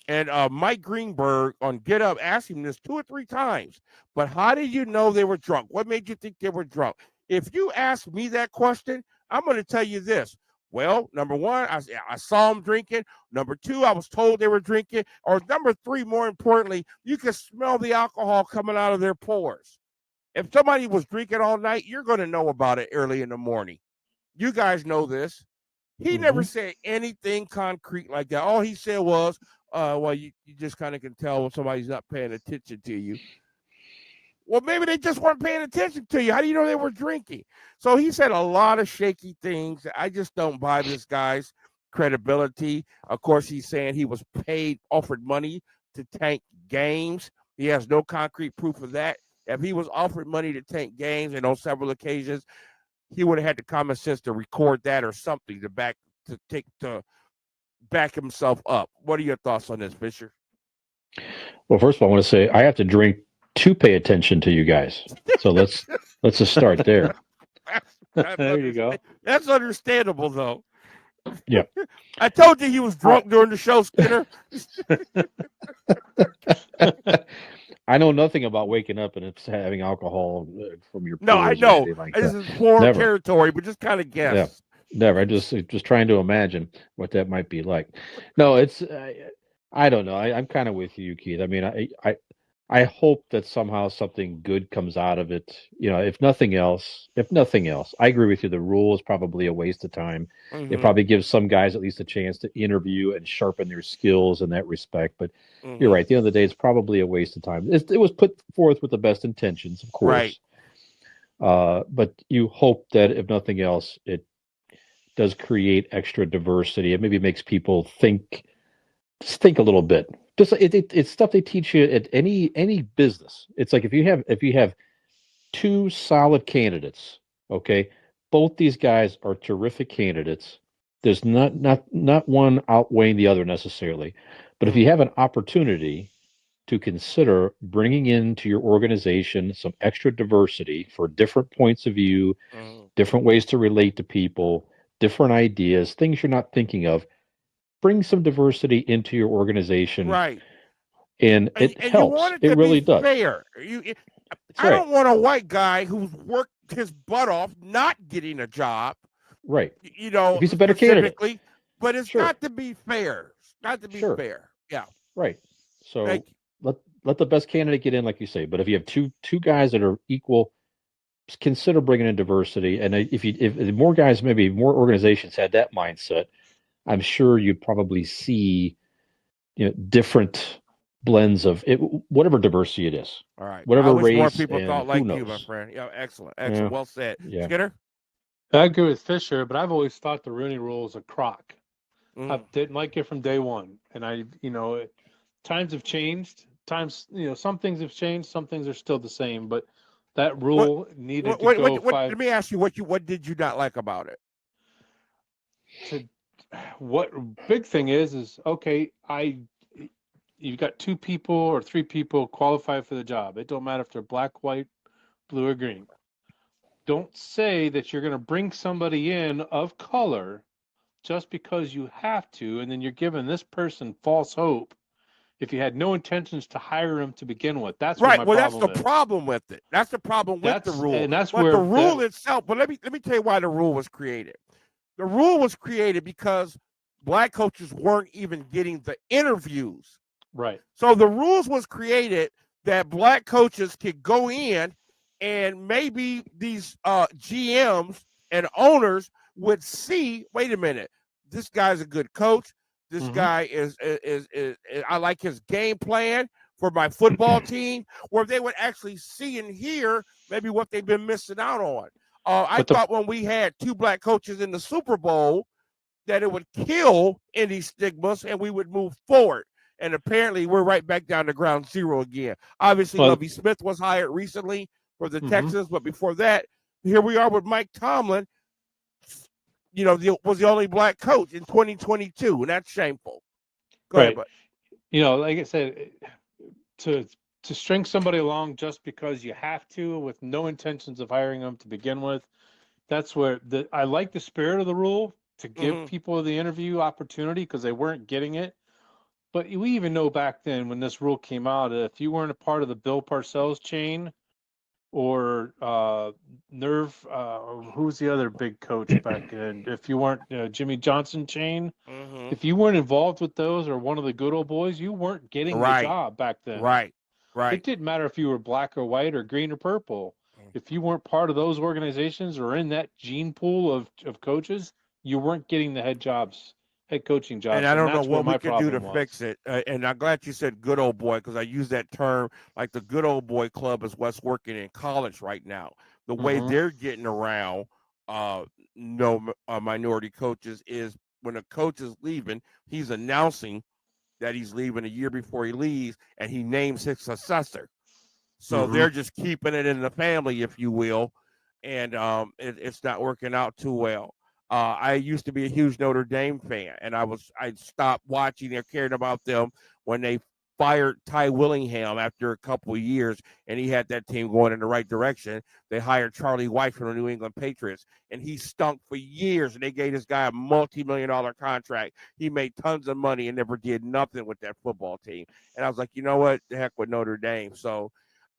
And Mike Greenberg on Get Up asked him this 2 or 3 times. But how did you know they were drunk? What made you think they were drunk? If you ask me that question, I'm going to tell you this. Well, number one, I saw them drinking. Number two, I was told they were drinking. Or number three, more importantly, you can smell the alcohol coming out of their pores. If somebody was drinking all night, you're going to know about it early in the morning. You guys know this. He never Hmm. said anything concrete like that. All he said was, well, you just kind of can tell when somebody's not paying attention to you. Well, maybe they just weren't paying attention to you. How do you know they were drinking? So he said a lot of shaky things. I just don't buy this guy's credibility. Of course, he's saying he was offered money to tank games. He has no concrete proof of that. If he was offered money to tank games, and on several occasions, he would have had the common sense to record that or something to back himself up. What are your thoughts on this, Fisher? Well, first of all, I want to say I have to drink to pay attention to you guys. So let's just start there. There you go. That's understandable, though. Yeah. I told you he was drunk during the show, Skinner. I know nothing about waking up and it's having alcohol from your No, I pores or know. anything like This that. is foreign Never. territory, but just kind of guess. Yeah. Never. I just trying to imagine what that might be like. No, it's I don't know. I'm kind of with you, Keith. I mean, I hope that somehow something good comes out of it. You know, if nothing else, I agree with you. The rule is probably a waste of time. It probably gives some guys at least a chance to interview and sharpen their skills in that respect. But you're right. At the end of the day, it's probably a waste of time. It was put forth with the best intentions, of course. Right. But you hope that if nothing else, it does create extra diversity. It maybe makes people think a little bit. Just it's stuff they teach you at any business. It's like if you have two solid candidates, okay, both these guys are terrific candidates. There's not one outweighing the other necessarily, but if you have an opportunity to consider bringing into your organization some extra diversity for different points of view, different ways to relate to people, different ideas, things you're not thinking of. Bring some diversity into your organization, right? And it and helps. You want it really be does. Fair. I don't want a white guy who's worked his butt off not getting a job. Right. You know, if he's a better candidate. But it's got to be fair. It's got to be fair. Yeah. Right. So let the best candidate get in, like you say. But if you have two guys that are equal, consider bringing in diversity. And if more guys, maybe more organizations had that mindset, I'm sure you'd probably see, different blends of it, whatever diversity it is. All right. Whatever I wish race. More people and thought like knows? you, my friend. Yeah, excellent. Excellent. Well said. Yeah. Skinner? I agree with Fisher, but I've always thought the Rooney Rule is a crock. I didn't like it from day one. And times have changed. Some things have changed. Some things are still the same. But that rule needed to go Let me ask you, what did you not like about it? What big thing is okay, you've got 2 people or 3 people qualified for the job. It don't matter if they're black, white, blue, or green. Don't say that you're going to bring somebody in of color just because you have to, and then you're giving this person false hope if you had no intentions to hire him to begin with. That's right. Well, that's the problem with it. That's the problem with the rule. And that's where the rule itself. But let me tell you why the rule was created. The rule was created because black coaches weren't even getting the interviews. Right. So the rules was created that black coaches could go in, and maybe these GMs and owners would see, wait a minute, this guy's a good coach. This guy is I like his game plan for my football team, where they would actually see and hear maybe what they've been missing out on. I thought when we had 2 black coaches in the Super Bowl that it would kill any stigmas and we would move forward. And apparently we're right back down to ground zero again. Obviously, Lovie Smith was hired recently for the Texans, but before that, here we are with Mike Tomlin, was the only black coach in 2022, and that's shameful. Go ahead, bud. Like I said, to string somebody along just because you have to with no intentions of hiring them to begin with, that's where I like the spirit of the rule to give people the interview opportunity because they weren't getting it. But we even know back then when this rule came out, if you weren't a part of the Bill Parcells chain or who's the other big coach back then? If you weren't Jimmy Johnson chain, if you weren't involved with those or one of the good old boys, you weren't getting the job back then. Right. It didn't matter if you were black or white or green or purple. If you weren't part of those organizations or in that gene pool of coaches, you weren't getting the head head coaching jobs, And I don't know that's where what we my could do to problem was. fix it. And I'm glad you said good old boy because I use that term like the good old boy club is what's working in college right now. The way they're getting around minority coaches is when a coach is leaving, he's announcing that he's leaving a year before he leaves and he names his successor. So they're just keeping it in the family, if you will, and it's not working out too well. I used to be a huge Notre Dame fan, and I stopped watching or caring about them when they fired Ty Willingham after a couple of years, and he had that team going in the right direction. They hired Charlie White from the New England Patriots, and he stunk for years. And they gave this guy a multi-million-dollar contract. He made tons of money and never did nothing with that football team. And I was like, you know what? The heck with Notre Dame. So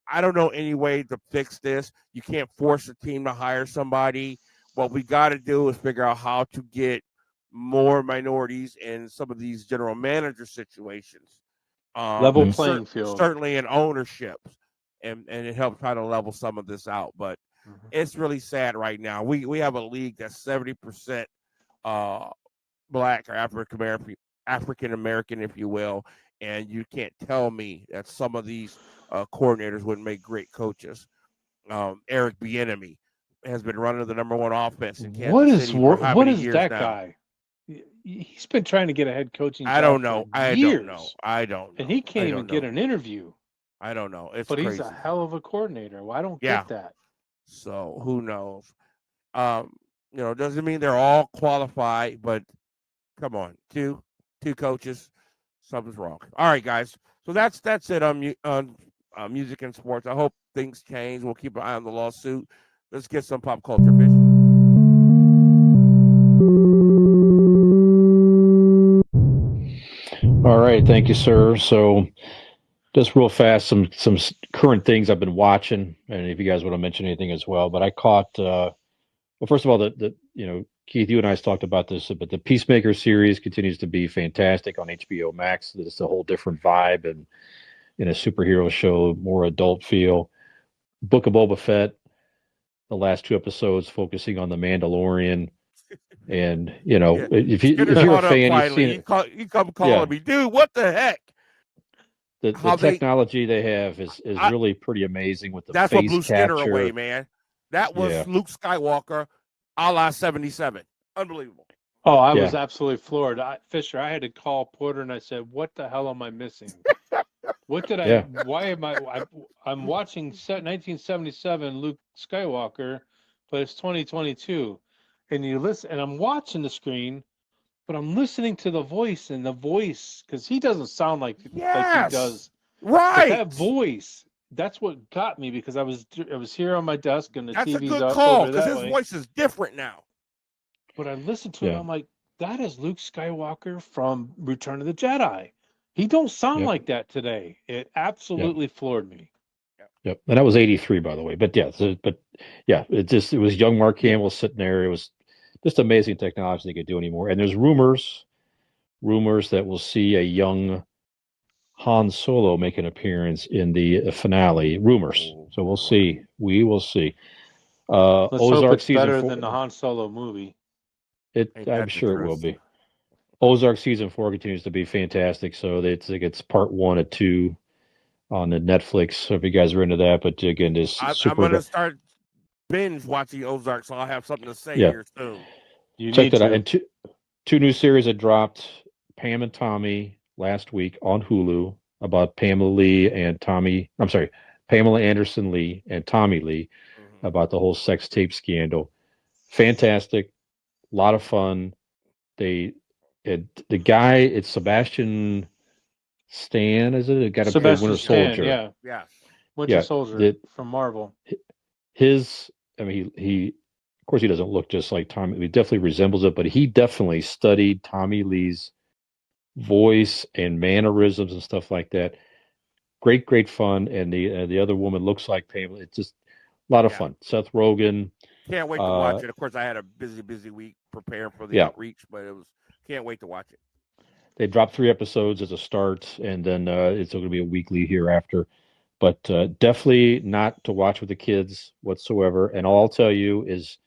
I don't know any way to fix this. You can't force a team to hire somebody. What we got to do is figure out how to get more minorities in some of these general manager situations. Level playing field. Certainly in ownership. And it helps try to level some of this out. But it's really sad right now. We have a league that's 70% black or African American, if you will. And you can't tell me that some of these coordinators wouldn't make great coaches. Eric Bieniemy has been running the number one offense in Kansas City for how many years that now? guy? He's been trying to get a head coaching job I don't know. for I years, don't know. I don't know. and he can't even get an interview. I don't know. It's but crazy. He's a hell of a coordinator. Well, I don't get that. So who knows? Doesn't mean they're all qualified, but come on, two coaches, something's wrong. All right, guys. So that's it on music and sports. I hope things change. We'll keep an eye on the lawsuit. Let's get some pop culture fish. All right, thank you, sir. So, just real fast, some current things I've been watching, and if you guys want to mention anything as well. But I caught, well, first of all, Keith, you and I talked about this, but the Peacemaker series continues to be fantastic on HBO Max. It's a whole different vibe and in a superhero show, more adult feel. Book of Boba Fett, the last 2 episodes focusing on the Mandalorian. And if you're a fan, you've seen it. You come calling me, dude. What the heck? The technology they have is really pretty amazing with the that's face what blew capture. Skinner away, man. That was Luke Skywalker, a la 77. Unbelievable. Oh, I was absolutely floored. Fisher, I had to call Porter and I said, "What the hell am I missing? What did I? Why am I'm watching 1977 Luke Skywalker, but it's 2022." And you listen, and I'm watching the screen, but I'm listening to the voice, because he doesn't sound like he does. Right. But that voice, that's what got me, because I was here on my desk and the TV's a good up call over that because his voice is different now. But I listened to it, and I'm like, that is Luke Skywalker from Return of the Jedi. He don't sound like that today. It absolutely floored me. Yep, and that was 83, by the way. But it was young Mark Hamill sitting there. It was just amazing technology they could do anymore. And there's rumors that we'll see a young Han Solo make an appearance in the finale. Rumors. So we'll see. We will see. Let's Ozark hope it's season better 4, than the Han Solo movie. I'm sure it will be. Ozark season 4 continues to be fantastic. So it's part 1 of 2 on the Netflix. So if you guys are into that, but again, I'm going to start binge watching Ozark, so I'll have something to say here soon. Check that out. And two new series that dropped: Pam and Tommy last week on Hulu about Pamela Anderson Lee and Tommy Lee about the whole sex tape scandal. Fantastic, a lot of fun. The guy, it's Sebastian Stan, is it? It got to play Winter Soldier. Winter Soldier from Marvel. He of course he doesn't look just like Tommy. He definitely resembles it, but he definitely studied Tommy Lee's voice and mannerisms and stuff like that. Great fun, and the other woman looks like Pamela. It's just a lot of fun. Seth Rogen. Can't wait to watch it. Of course, I had a busy week preparing for the outreach, but can't wait to watch it. They dropped 3 episodes as a start, and then it's going to be a weekly hereafter. But definitely not to watch with the kids whatsoever. And all I'll tell you is,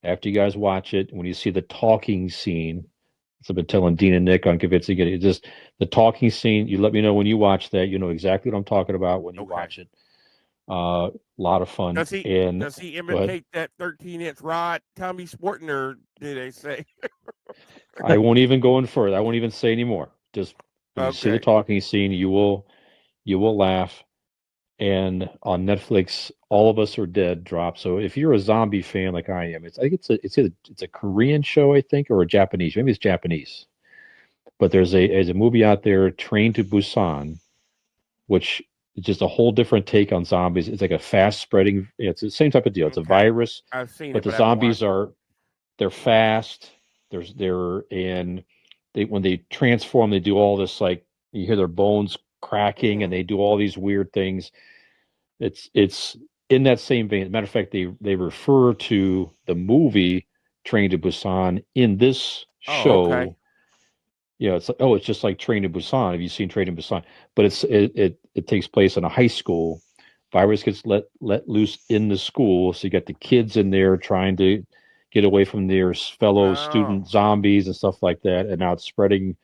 after you guys watch it, when you see the talking scene I've been telling Dean and Nick on Convincing It. It's just the talking scene. You let me know when you watch that. You know exactly what I'm talking about when you watch it. A lot of fun. Does he Go ahead. imitate that 13-inch rod Tommy sporting, or do they say? I won't even go in further. I won't even say anymore. Just when you see the Okay. talking scene, you will laugh. And on Netflix, All of Us Are Dead dropped. So if you're a zombie fan like I am, I think it's a Korean show, I think, or a Japanese. Maybe it's Japanese. But there's a movie out there, Train to Busan, which is just a whole different take on zombies. It's like a fast spreading. It's the same type of deal. It's a Okay. virus, I've seen but it, the but I haven't zombies watched it. they're fast. When they transform, they do all this, like you hear their bones cracking, and they do all these weird things. It's in that same vein. As a matter of fact, they refer to the movie Train to Busan in this Oh, okay. show. Yeah, it's like, oh, it's just like Train to Busan. Have you seen Train to Busan? But it takes place in a high school. Virus gets let loose in the school, so you got the kids in there trying to get away from their fellow Oh, student zombies and stuff like that. And now it's spreading.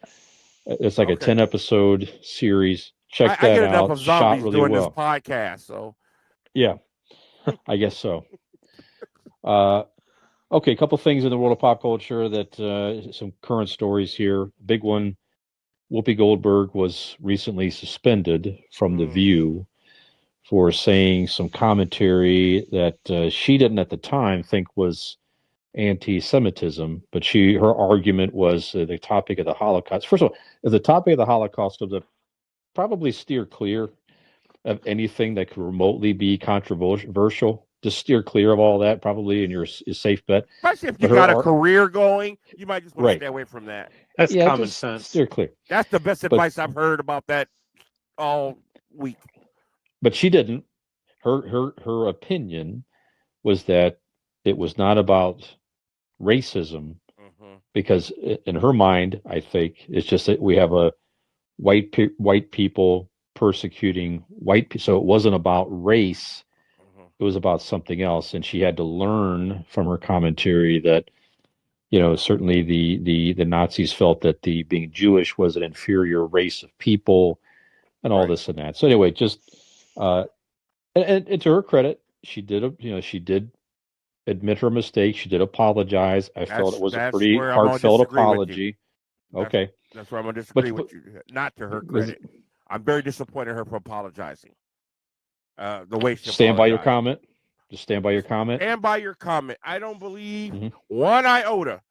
It's like a okay. 10-episode series. Check I that get enough out. of Shot zombies really doing this well. podcast, so Yeah, I guess so. Uh, okay, a couple things in the world of pop culture that some current stories here. Big one: Whoopi Goldberg was recently suspended from The View for saying some commentary that she didn't at the time think was anti-Semitism, but her argument was the topic of the Holocaust. First of all, if the topic of the Holocaust comes up, probably steer clear of anything that could remotely be controversial. Just steer clear of all that, probably, and you're a safe bet. especially if you But got a career going, you might just want to right, stay away from that. That's yeah, common just sense. steer clear. That's the best But advice I've heard about that all week. but she didn't. Her opinion was that it was not about racism because in her mind, I think it's just that we have a white people persecuting white people. So it wasn't about race. It was about something else. And she had to learn from her commentary that, certainly the Nazis felt that the being Jewish was an inferior race of people and all Right. this and that. So anyway, just uh, and to her credit, she did admit her mistake. She did apologize. I felt it was a That's pretty where I'm gonna heartfelt disagree with you. apology. Okay, That's where I'm gonna but, disagree with you. Not to her was credit. I'm very disappointed in her for apologizing. The way she stand by your apologized. comment. Just stand by your comment. Stand by your comment. I don't believe Mm-hmm. one iota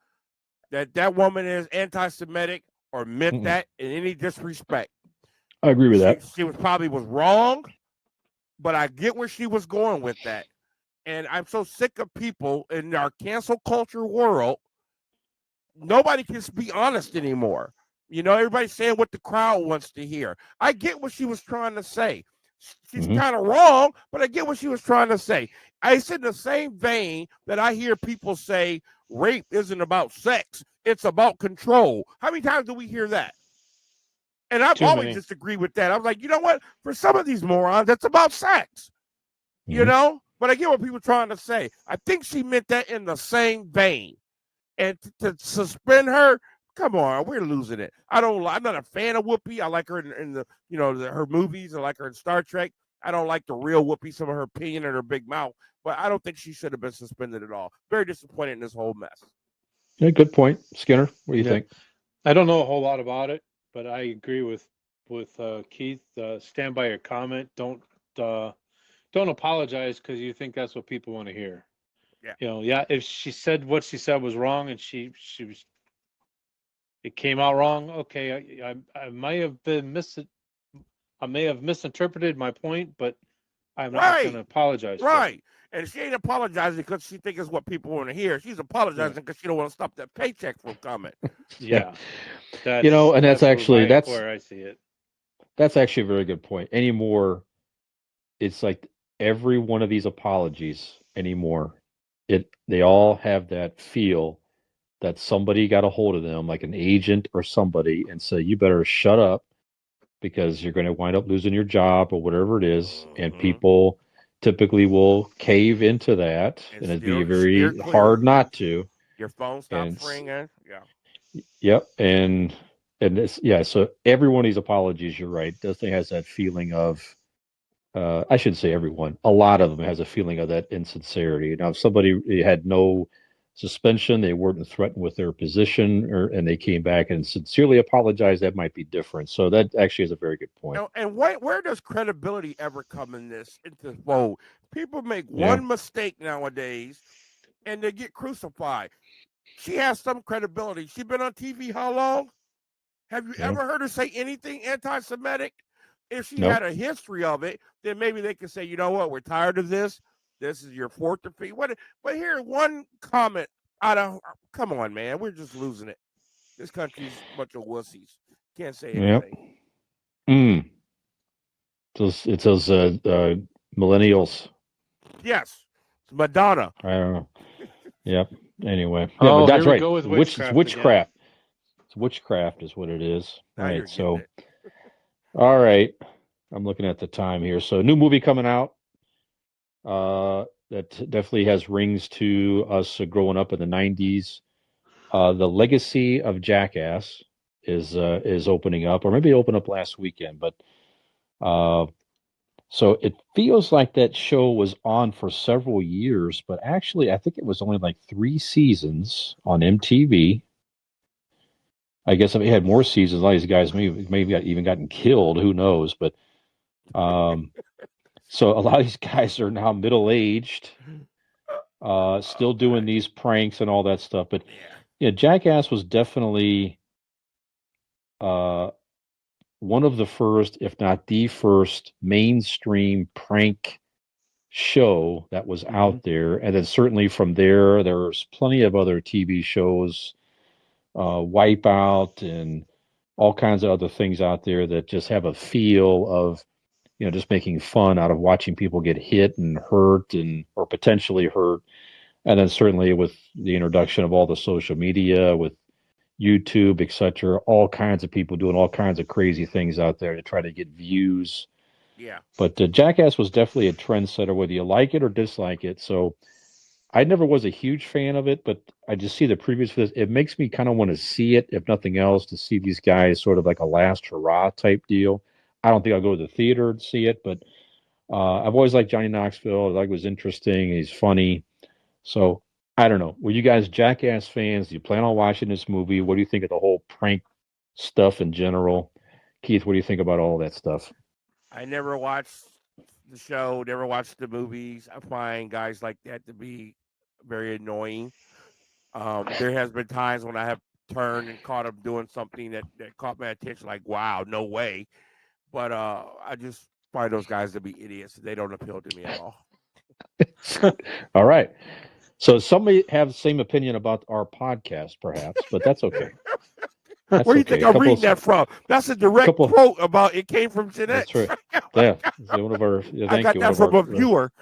that woman is anti-Semitic or meant that in any disrespect. I agree with that. She was probably wrong, but I get where she was going with that. And I'm so sick of people in our cancel culture world. Nobody can be honest anymore. Everybody's saying what the crowd wants to hear. I get what she was trying to say. She's kind of wrong, but I get what she was trying to say. It's in the same vein that I hear people say rape isn't about sex, it's about control. How many times do we hear that? And I've always disagreed with that. I was like, you know what? For some of these morons, it's about sex. But I get what people are trying to say. I think she meant that in the same vein. And to suspend her, come on, we're losing it. I'm not a fan of Whoopi. I like her in the her movies. I like her in Star Trek. I don't like the real Whoopi, some of her opinion and her big mouth, but I don't think she should have been suspended at all. Very disappointed in this whole mess. Yeah, good point, Skinner. What do you think? I don't know a whole lot about it, but I agree with Keith. Stand by your comment. Don't apologize because you think that's what people want to hear. Yeah. If she said what she said was wrong and it came out wrong. Okay, I may have I may have misinterpreted my point, but I'm not going to apologize. Right. And she ain't apologizing because she thinks it's what people want to hear. She's apologizing because she don't want to stop that paycheck from coming. Yeah. And that's actually where I see it. That's actually a very good point. Anymore, it's like every one of these apologies anymore, they all have that feel that somebody got a hold of them, like an agent or somebody, and say, you better shut up because you're going to wind up losing your job or whatever it is. And people typically will cave into that, and it'd be very hard not to. Your phone stops ringing. Yeah. Yep, and this, yeah. So every one of these apologies, you're right, definitely has that feeling of. I shouldn't say everyone. A lot of them has a feeling of that insincerity. Now, if somebody had no suspension, they weren't threatened with their position, and they came back and sincerely apologized, that might be different. So that actually is a very good point. And where does credibility ever come in this into fold? People make Yeah. one mistake nowadays, and they get crucified. She has some credibility. She's been on TV how long? Have you Yeah. ever heard her say anything anti-Semitic? If she Nope. had a history of it, then maybe they could say, you know what, we're tired of this. This is your fourth defeat. What? But here, one comment out of, come on, man, we're just losing it. This country's a bunch of wussies. Can't say Yep. anything. Mm. It's those millennials. Yes, it's Madonna. I don't know. Yep. Anyway, yeah, but Oh, that's here we right. go with It's witchcraft again. witchcraft. It's witchcraft is what it is. Now All you're right. getting So, it. all right. I'm looking at the time here. So, new movie coming out. That definitely has rings to us growing up in the '90s. The Legacy of Jackass is opening up, or maybe it opened up last weekend. But so it feels like that show was on for several years, but actually, I think it was only like 3 seasons on MTV. I guess if it had more seasons, a lot of these guys maybe got even gotten killed. Who knows? But so a lot of these guys are now middle aged, still doing these pranks and all that stuff. But Yeah. yeah, Jackass was definitely uh, one of the first, if not the first, mainstream prank show that was out there. And then certainly from there's plenty of other TV shows, Wipeout and all kinds of other things out there that just have a feel of, just making fun out of watching people get hit and hurt and or potentially hurt. And then certainly with the introduction of all the social media with YouTube, etc., all kinds of people doing all kinds of crazy things out there to try to get views. Yeah. But Jackass was definitely a trendsetter, whether you like it or dislike it. So I never was a huge fan of it, but I just see the previews for this. It makes me kind of want to see it, if nothing else, to see these guys sort of like a last hurrah type deal. I don't think I'll go to the theater and see it, but I've always liked Johnny Knoxville. I thought he was interesting. He's funny. So I don't know. Were you guys Jackass fans? Do you plan on watching this movie? What do you think of the whole prank stuff in general? Keith, what do you think about all that stuff? I never watched the show, never watched the movies. I find guys like that to be very annoying. There has been times when I have turned and caught them doing something that caught my attention, like, wow, no way. But I just find those guys to be idiots. They don't appeal to me at all. All right. So some may have the same opinion about our podcast, perhaps, but that's okay. That's Where do you okay. think I'm reading that from? That's a direct quote about It Came From GenX. That's right. Yeah. One of our, I got that from a viewer.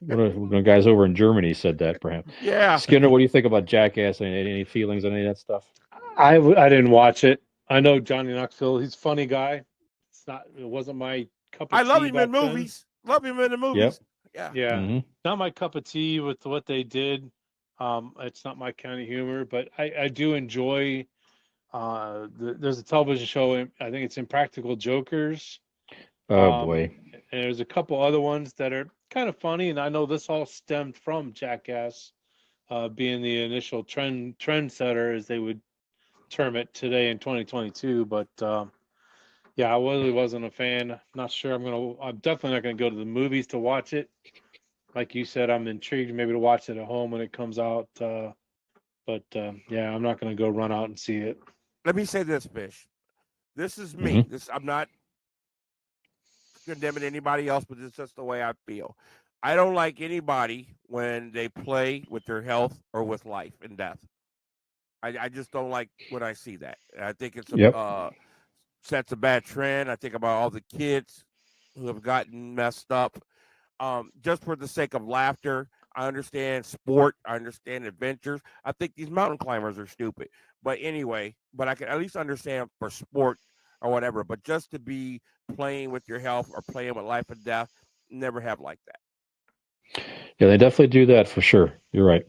One of the guys over in Germany said that, perhaps. Yeah. Skinner, what do you think about Jackass? Any feelings on any of that stuff? I didn't watch it. I know Johnny Knoxville. He's a funny guy. It wasn't my cup of tea. I love him in movies. Love him in the movies. Yep. Yeah. Mm-hmm. Not my cup of tea with what they did. It's not my kind of humor, but I do enjoy. There's a television show. I think it's Impractical Jokers. Oh boy. And there's a couple other ones that are kind of funny, and I know this all stemmed from Jackass, being the initial trendsetter, as they would term it today in 2022. But yeah, I really wasn't a fan. Not sure I'm definitely not gonna go to the movies to watch it. Like you said, I'm intrigued maybe to watch it at home when it comes out. But yeah, I'm not gonna go run out and see it. Let me say this, Fish. This is me. Mm-hmm. I'm not condemning anybody else, but it's just the way I feel. I don't like anybody when they play with their health or with life and death. I just don't like when I see that. I think it's sets a bad trend. I think about all the kids who have gotten messed up just for the sake of laughter. I understand sport. I understand adventures. I think these mountain climbers are stupid. But anyway, I can at least understand for sport or whatever. But just to be playing with your health or playing with life and death, never have like that. Yeah, they definitely do that for sure. You're right.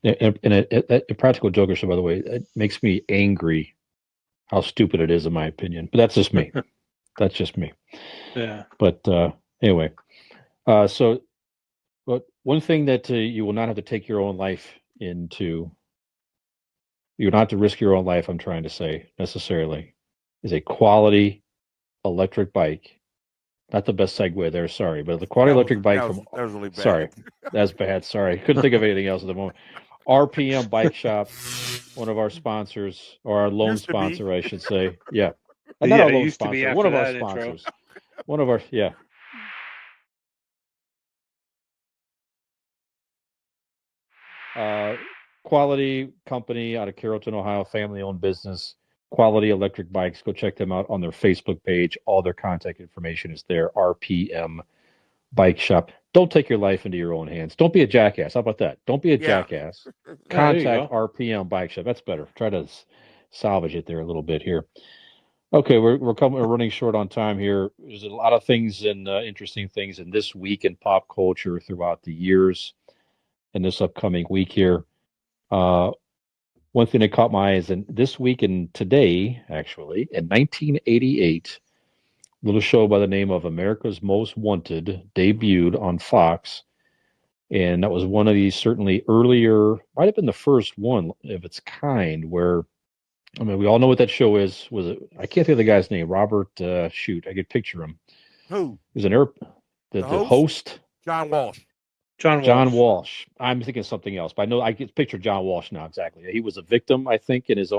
And a practical joker, so by the way, it makes me angry how stupid it is, in my opinion. But that's just me. That's just me. Yeah. But anyway, but one thing that you will not have to take your own life into, you will not have to risk your own life, I'm trying to say, necessarily, is a quality electric bike. Not the best segue there, sorry, but the quality electric bike from. That was really bad. Sorry, that's bad. Sorry, couldn't think of anything else at the moment. RPM Bike Shop, one of our sponsors, or our loan Used to be. sponsor, I should say. Yeah, not Yeah, our it loan used to be sponsor, one after of our that intro. sponsors. One of our, yeah. Quality company out of Carrollton, Ohio, family-owned business. Quality electric bikes. Go check them out on their Facebook page. All their contact information is there. RPM Bike Shop. Don't take your life into your own hands. Don't be a jackass. How about that? Don't be a jackass. Contact RPM Bike Shop. That's better. Try to salvage it there a little bit here. Okay, we're running short on time here. There's a lot of things and interesting things in this week in pop culture throughout the years and this upcoming week here. One thing that caught my eye is in this week and today, actually, in 1988, a little show by the name of America's Most Wanted debuted on Fox. And that was one of these certainly earlier, might have been the first one of its kind, where, I mean, we all know what that show is. Was it? I can't think of the guy's name. Robert, shoot, I could picture him. Who? It was the host? John Walsh. John Walsh. I'm thinking of something else, but I know I can picture John Walsh now exactly. He was a victim, I think, in his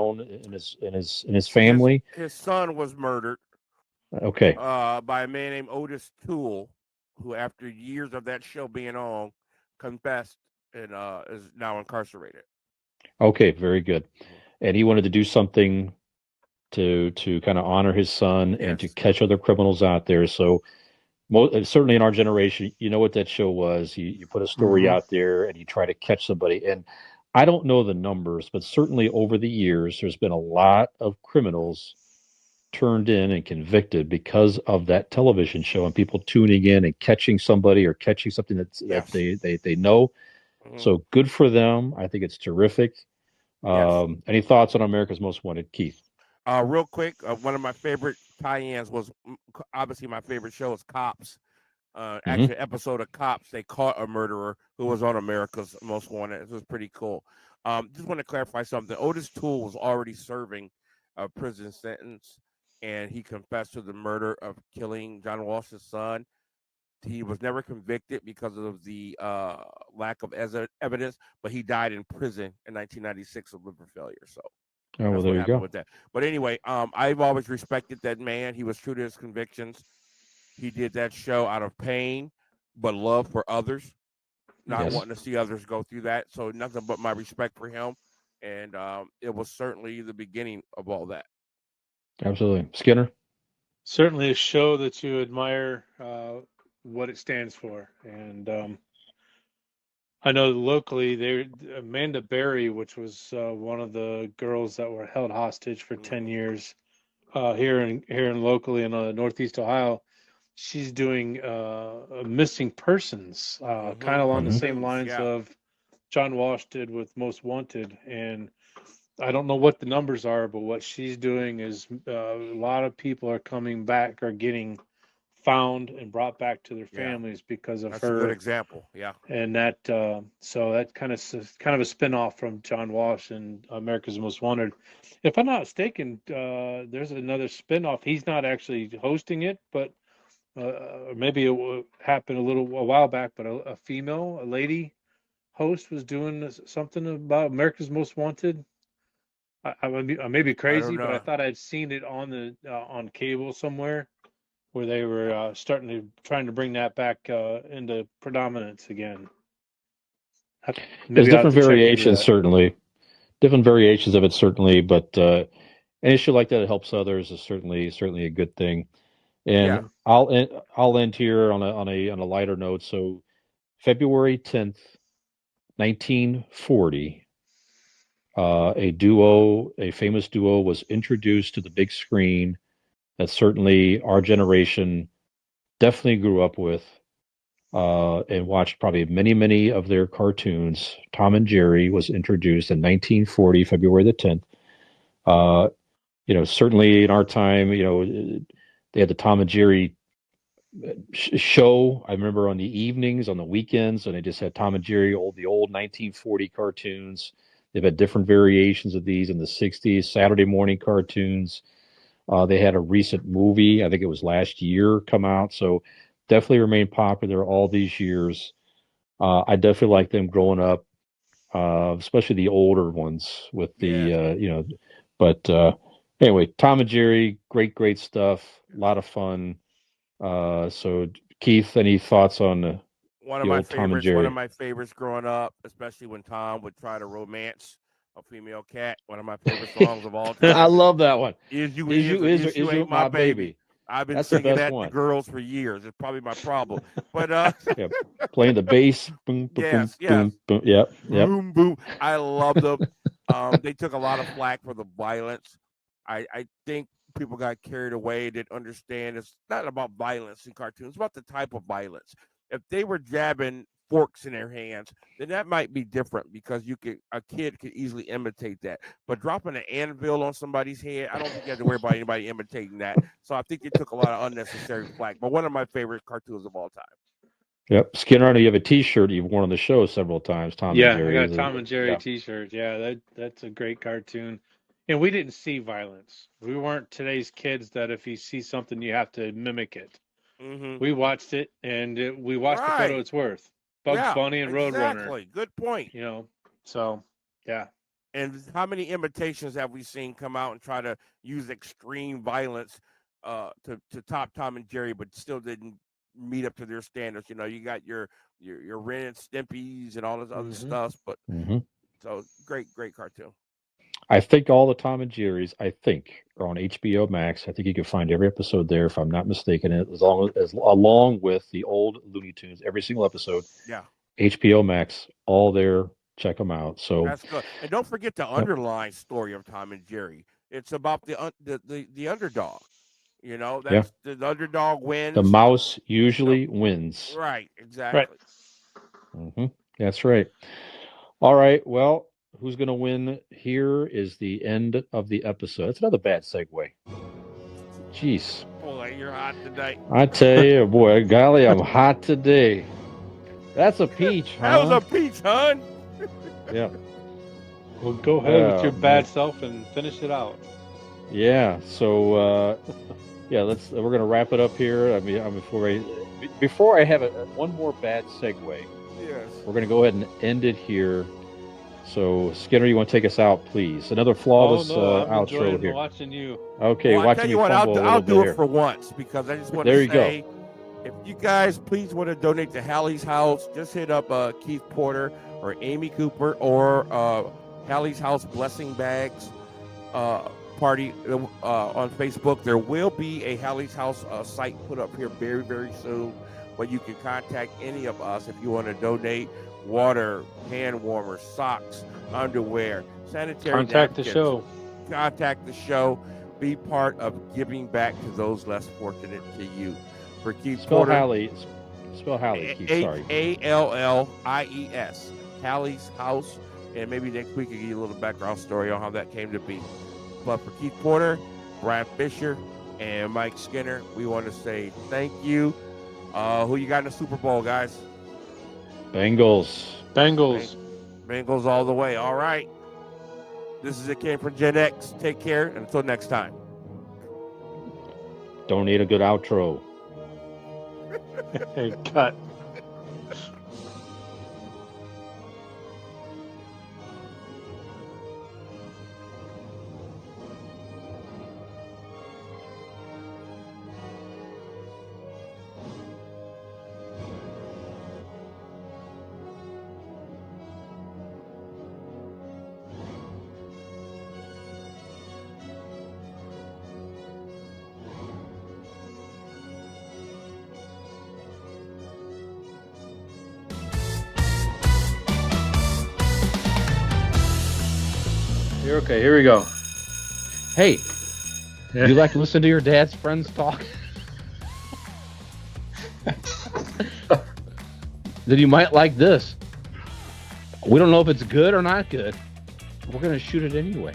family. His son was murdered. Okay. By a man named Otis Toole, who, after years of that show being on, confessed and is now incarcerated. Okay, very good. And he wanted to do something to kind of honor his son and to catch other criminals out there. So certainly in our generation, you know what that show was. You put a story out there and you try to catch somebody. And I don't know the numbers, but certainly over the years, there's been a lot of criminals turned in and convicted because of that television show and people tuning in and catching somebody or catching something that they know. Mm-hmm. So good for them. I think it's terrific. Any thoughts on America's Most Wanted, Keith? Real quick, one of my favorite tie-ins was obviously my favorite show is Cops. Actually, episode of Cops, they caught a murderer who was on America's Most Wanted. It was pretty cool. Just want to clarify something. Otis Toole was already serving a prison sentence, and he confessed to the murder of killing John Walsh's son. He was never convicted because of the lack of evidence, but he died in prison in 1996 of liver failure. So. Oh, well, there you go. With that. But anyway, I've always respected that man. He was true to his convictions. He did that show out of pain, but love for others, not wanting to see others go through that. So nothing but my respect for him. And it was certainly the beginning of all that. Absolutely. Skinner? Certainly a show that you admire what it stands for. And I know locally, Amanda Berry, which was one of the girls that were held hostage for 10 years here in locally in Northeast Ohio, she's doing missing persons, kind of along the same lines of John Walsh did with Most Wanted. And I don't know what the numbers are, but what she's doing is a lot of people are coming back or getting found and brought back to their families because of her. That's a good example. Yeah. And that so that kind of a spin-off from John Walsh and America's Most Wanted. If I'm not mistaken, there's another spin-off. He's not actually hosting it, but maybe it happened a while back, but a lady host was doing something about America's Most Wanted. I may be crazy, but I thought I'd seen it on cable somewhere, where they were trying to bring that back into predominance again. There's different variations, certainly. Different variations of it, certainly, but an issue like that helps others is certainly a good thing. And I'll end here on a lighter note. So, February 10th, 1940. A famous duo was introduced to the big screen that certainly our generation definitely grew up with. and watched probably many of their cartoons. Tom and Jerry was introduced in 1940, February the 10th. Certainly in our time, they had the Tom and Jerry show. I remember on the evenings, on the weekends, and they just had Tom and Jerry, the old 1940 cartoons. They've had different variations of these in the 60s, Saturday morning cartoons. They had a recent movie, I think it was last year, come out. So definitely remained popular all these years. I definitely like them growing up, especially the older ones with the, but anyway, Tom and Jerry, great stuff. A lot of fun. So Keith, any thoughts on the old Tom and Jerry? One of my favorites growing up, especially when Tom would try to romance a female cat. One of my favorite songs of all time. I love that one. Is you ain't my baby. I've been singing that to girls for years. It's probably my problem. But yeah, playing the bass. Boom, boom, yes. boom, boom. Yep. Boom, boom. I love them. They took a lot of flack for the violence. I think people got carried away, didn't understand. It's not about violence in cartoons. It's about the type of violence. If they were jabbing forks in their hands, then that might be different because a kid could easily imitate that. But dropping an anvil on somebody's head, I don't think you have to worry about anybody imitating that. So I think they took a lot of unnecessary flack. But one of my favorite cartoons of all time. Yep, Skinner, I know you have a T-shirt you've worn on the show several times. Tom and Jerry. Yeah, I got a Tom and Jerry T-shirt. Yeah, that's a great cartoon. And we didn't see violence. We weren't today's kids that if you see something, you have to mimic it. Mm-hmm. We watched it, and we watched it for what it's worth. Bugs Bunny and Roadrunner. Exactly. Good point. So, yeah. And how many imitations have we seen come out and try to use extreme violence to top Tom and Jerry, but still didn't meet up to their standards? You got your Ren and Stimpy's and all this other stuff, but so great cartoon. I think all the Tom and Jerry's, are on HBO Max. I think you can find every episode there, if I'm not mistaken, along with the old Looney Tunes, every single episode. Yeah. HBO Max, all there. Check them out. So that's good. And don't forget the underlying story of Tom and Jerry. It's about the underdog. That's the underdog wins. The mouse usually wins. Right. Exactly. Right. That's right. All right. Well, who's going to win here is the end of the episode. That's another bad segue. Jeez. Boy, you're hot tonight. I tell you, boy, golly, I'm hot today. That's a peach, huh? That was a peach, hon. Yeah. Well, go ahead with your bad self and finish it out. Yeah. So, we're going to wrap it up here. I mean, before I have one more bad segue. Yes. We're going to go ahead and end it here. So, Skinner, you want to take us out, please? Another flawless outro here. Watching you. Okay, well, watching you fumble I'll do it here. for once because I just want to say, if you guys please want to donate to Hallie's House, just hit up Keith Porter or Amy Cooper or Hallie's House Blessing Bags party on Facebook. There will be a Hallie's House site put up here very, very soon, but you can contact any of us if you want to donate water, hand warmers, socks, underwear, sanitary napkins. Contact the show. Be part of giving back to those less fortunate to you. For Keith Porter. Spell Hallie, Keith, sorry. Hallies. Hallie's House. And maybe next week I'll give you a little background story on how that came to be. But for Keith Porter, Brian Fisher, and Mike Skinner, we want to say thank you. Who you got in the Super Bowl, guys? Bengals all the way. All right. This is It Came From GenX. Take care. And until next time. Don't need a good outro. Hey, cut. Okay, here we go. Hey, you like to listen to your dad's friends talk? then you might like this. We don't know if it's good or not good. We're going to shoot it anyway.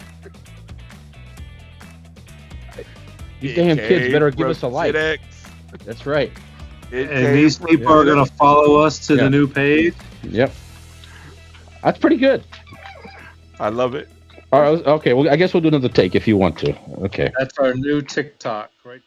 These damn kids better give us a like. GenX. That's right. And these people are going to follow us to the new page. Yep. That's pretty good. I love it. All right. Okay. Well, I guess we'll do another take if you want to. Okay. That's our new TikTok, right?